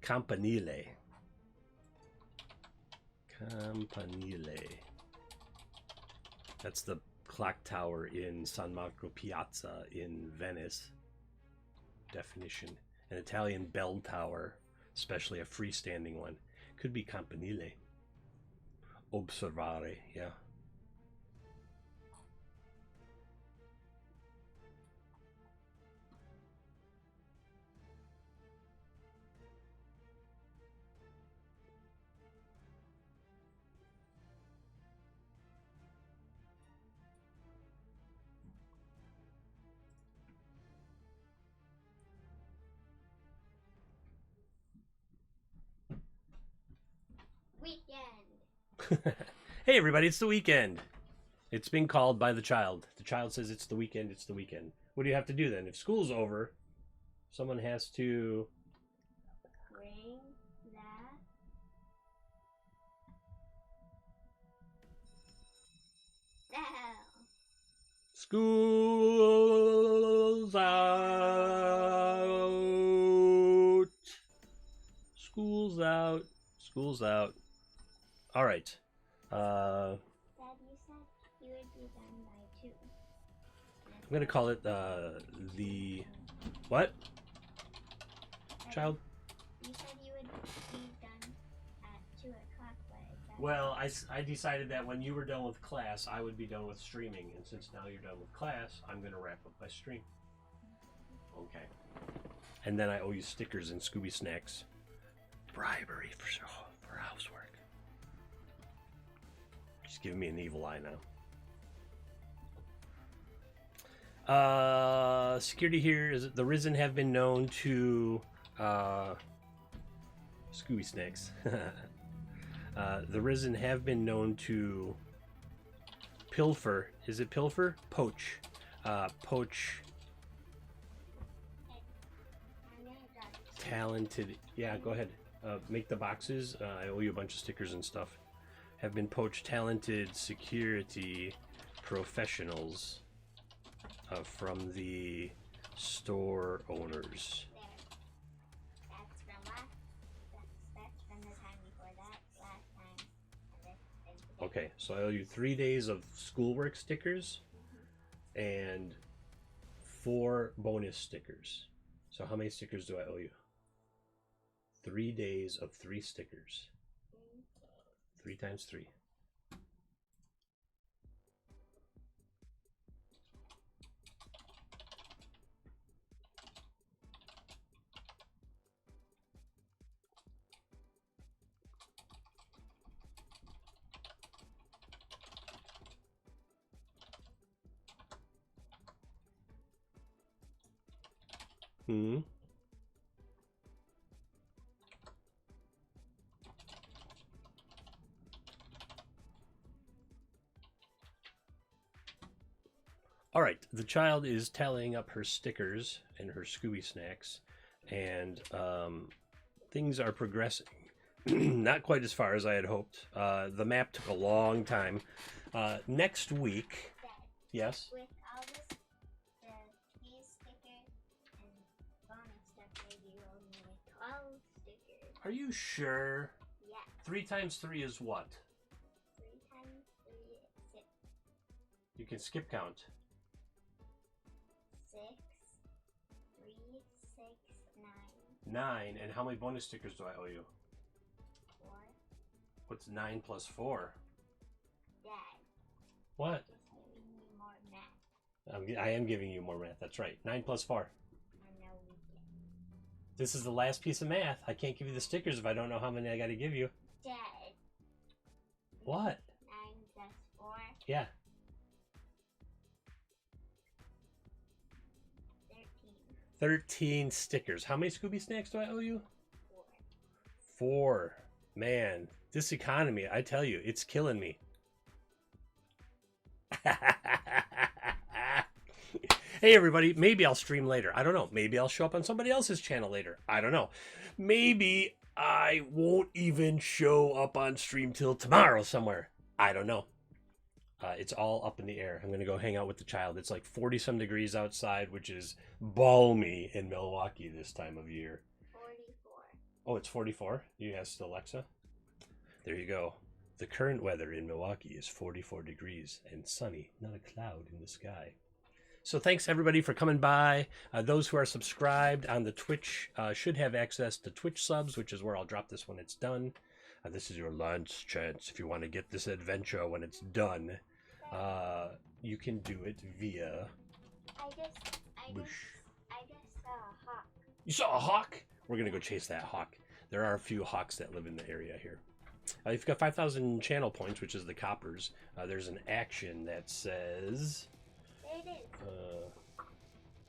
Campanile. That's the clock tower in San Marco Piazza in Venice. Definition. An Italian bell tower, especially a freestanding one. Could be campanile. Observare, yeah. Weekend. Hey everybody, it's the weekend. It's been called by the child. The child says it's the weekend, it's the weekend. What do you have to do then? If school's over, someone has to Ring that. Bell. School's out. School's out. School's out. All right. Dad, you said you would be done by 2. I'm gonna call it the what? Child? You said you would be done at 2 o'clock, but is that... Well, I decided that when you were done with class, I would be done with streaming, and since now you're done with class, I'm gonna wrap up my stream. Okay. And then I owe you stickers and Scooby snacks. Bribery for housework. She's giving me an evil eye now. Security here is the Risen have been known to Scooby snacks. The Risen have been known to pilfer. Is it pilfer? Poach. Poach talented. Yeah, go ahead. Make the boxes. I owe you a bunch of stickers and stuff. Have been poached talented security professionals from the store owners. There. That's from the time before that, last time. And this is the Okay, so I owe you 3 days of schoolwork stickers and 4 bonus stickers. So how many stickers do I owe you? 3 days of 3 stickers. 3 times 3. All right, the child is tallying up her stickers and her Scooby snacks, and things are progressing. Not quite as far as I had hoped. The map took a long time. Next week, Dad, yes. with all this, these stickers and bonus stuff, maybe you owe me like 12 stickers. Are you sure? Yeah. 3 times 3 is what? 3 times 3 is 6. You can skip count. 6, 3, 6, 9, 9, and how many bonus stickers do I owe you? 4. What's 9 plus 4? Dad, What? just giving you more math. I am giving you more math. That's right. 9 plus 4. On no weekend. This is the last piece of math. I can't give you the stickers if I don't know how many I got to give you. Dad. What? 9 plus 4. Yeah. 13 stickers. How many Scooby snacks do I owe you? 4. 4. Man, this economy, I tell you, it's killing me. Hey everybody, maybe I'll stream later. I don't know. Maybe I'll show up on somebody else's channel later. I don't know. Maybe I won't even show up on stream till tomorrow somewhere. I don't know. It's all up in the air. I'm going to go hang out with the child. It's like 40-some degrees outside, which is balmy in Milwaukee this time of year. 44. Oh, it's 44? You asked Alexa? There you go. The current weather in Milwaukee is 44 degrees and sunny, not a cloud in the sky. So thanks everybody for coming by. Those who are subscribed on the Twitch should have access to Twitch subs, which is where I'll drop this when it's done. This is your last chance if you want to get this adventure when it's done. You can do it via... I just saw a hawk. You saw a hawk? We're going to go chase that hawk. There are a few hawks that live in the area here. You've got 5,000 channel points, which is the coppers. There's an action that says... There it is.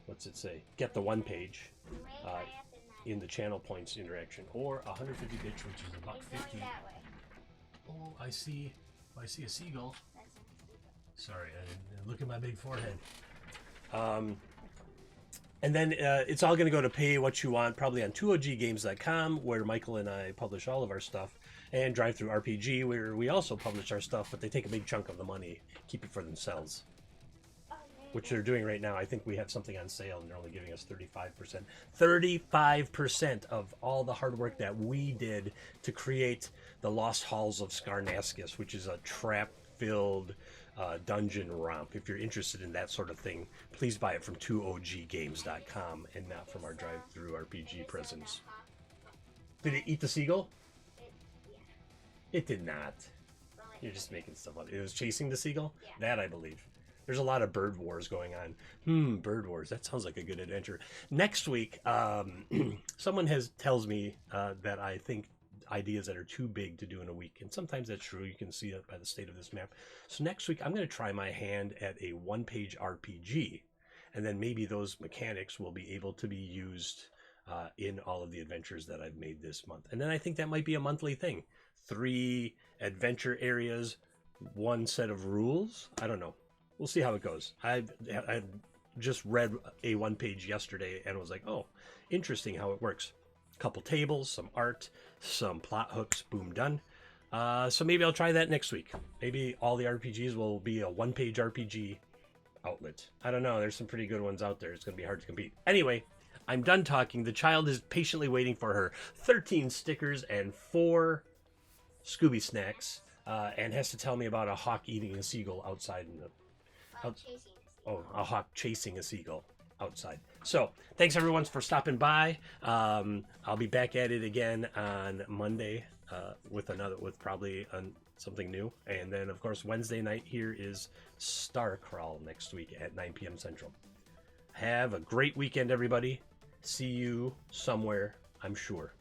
What's it say? Get the 1 page Way high up in that. in the channel points interaction. Or 150 bits, which is about It's going 50. that way. Oh, I see a seagull. That's not a seagull. Sorry, look at my big forehead. And then it's all going to go to Pay What You Want, probably on 2oggames.com, where Michael and I publish all of our stuff, and Drive Through RPG, where we also publish our stuff, but they take a big chunk of the money, keep it for themselves, Oh, man. which they're doing right now. I think we have something on sale, and they're only giving us 35%. 35% of all the hard work that we did to create the Lost Halls of Skarnaskis, which is a trap-filled dungeon romp. If you're interested in that sort of thing, please buy it from 2oggames.com and not from our drive-through RPG presence. Did it eat the seagull? Yeah. It did not. Well, like, You're just making stuff up. It was chasing the seagull? Yeah. That I believe. There's a lot of bird wars going on. Bird wars. That sounds like a good adventure. Next week, someone tells me that I think ideas that are too big to do in a week, and sometimes that's true. You can see it by the state of this map. So next week I'm going to try my hand at a 1-page RPG, and then maybe those mechanics will be able to be used in all of the adventures that I've made this month. And then I think that might be a monthly thing. 3 adventure areas, 1 set of rules. I don't know. We'll see how it goes. I just read a 1-page yesterday and was like, oh, interesting how it works. Couple tables, some art, some plot hooks, boom, done. So maybe I'll try that next week. Maybe all the RPGs will be a 1-page RPG outlet. I don't know. There's some pretty good ones out there. It's going to be hard to compete. Anyway, I'm done talking. The child is patiently waiting for her 13 stickers and 4 Scooby snacks, and has to tell me about a hawk eating a seagull outside in the... chasing a seagull. Oh, a hawk chasing a seagull outside. So thanks everyone for stopping by. I'll be back at it again on Monday with probably something new, and then of course Wednesday night here is Star Crawl next week at 9 p.m. Central. Have a great weekend, everybody. See you somewhere, I'm sure.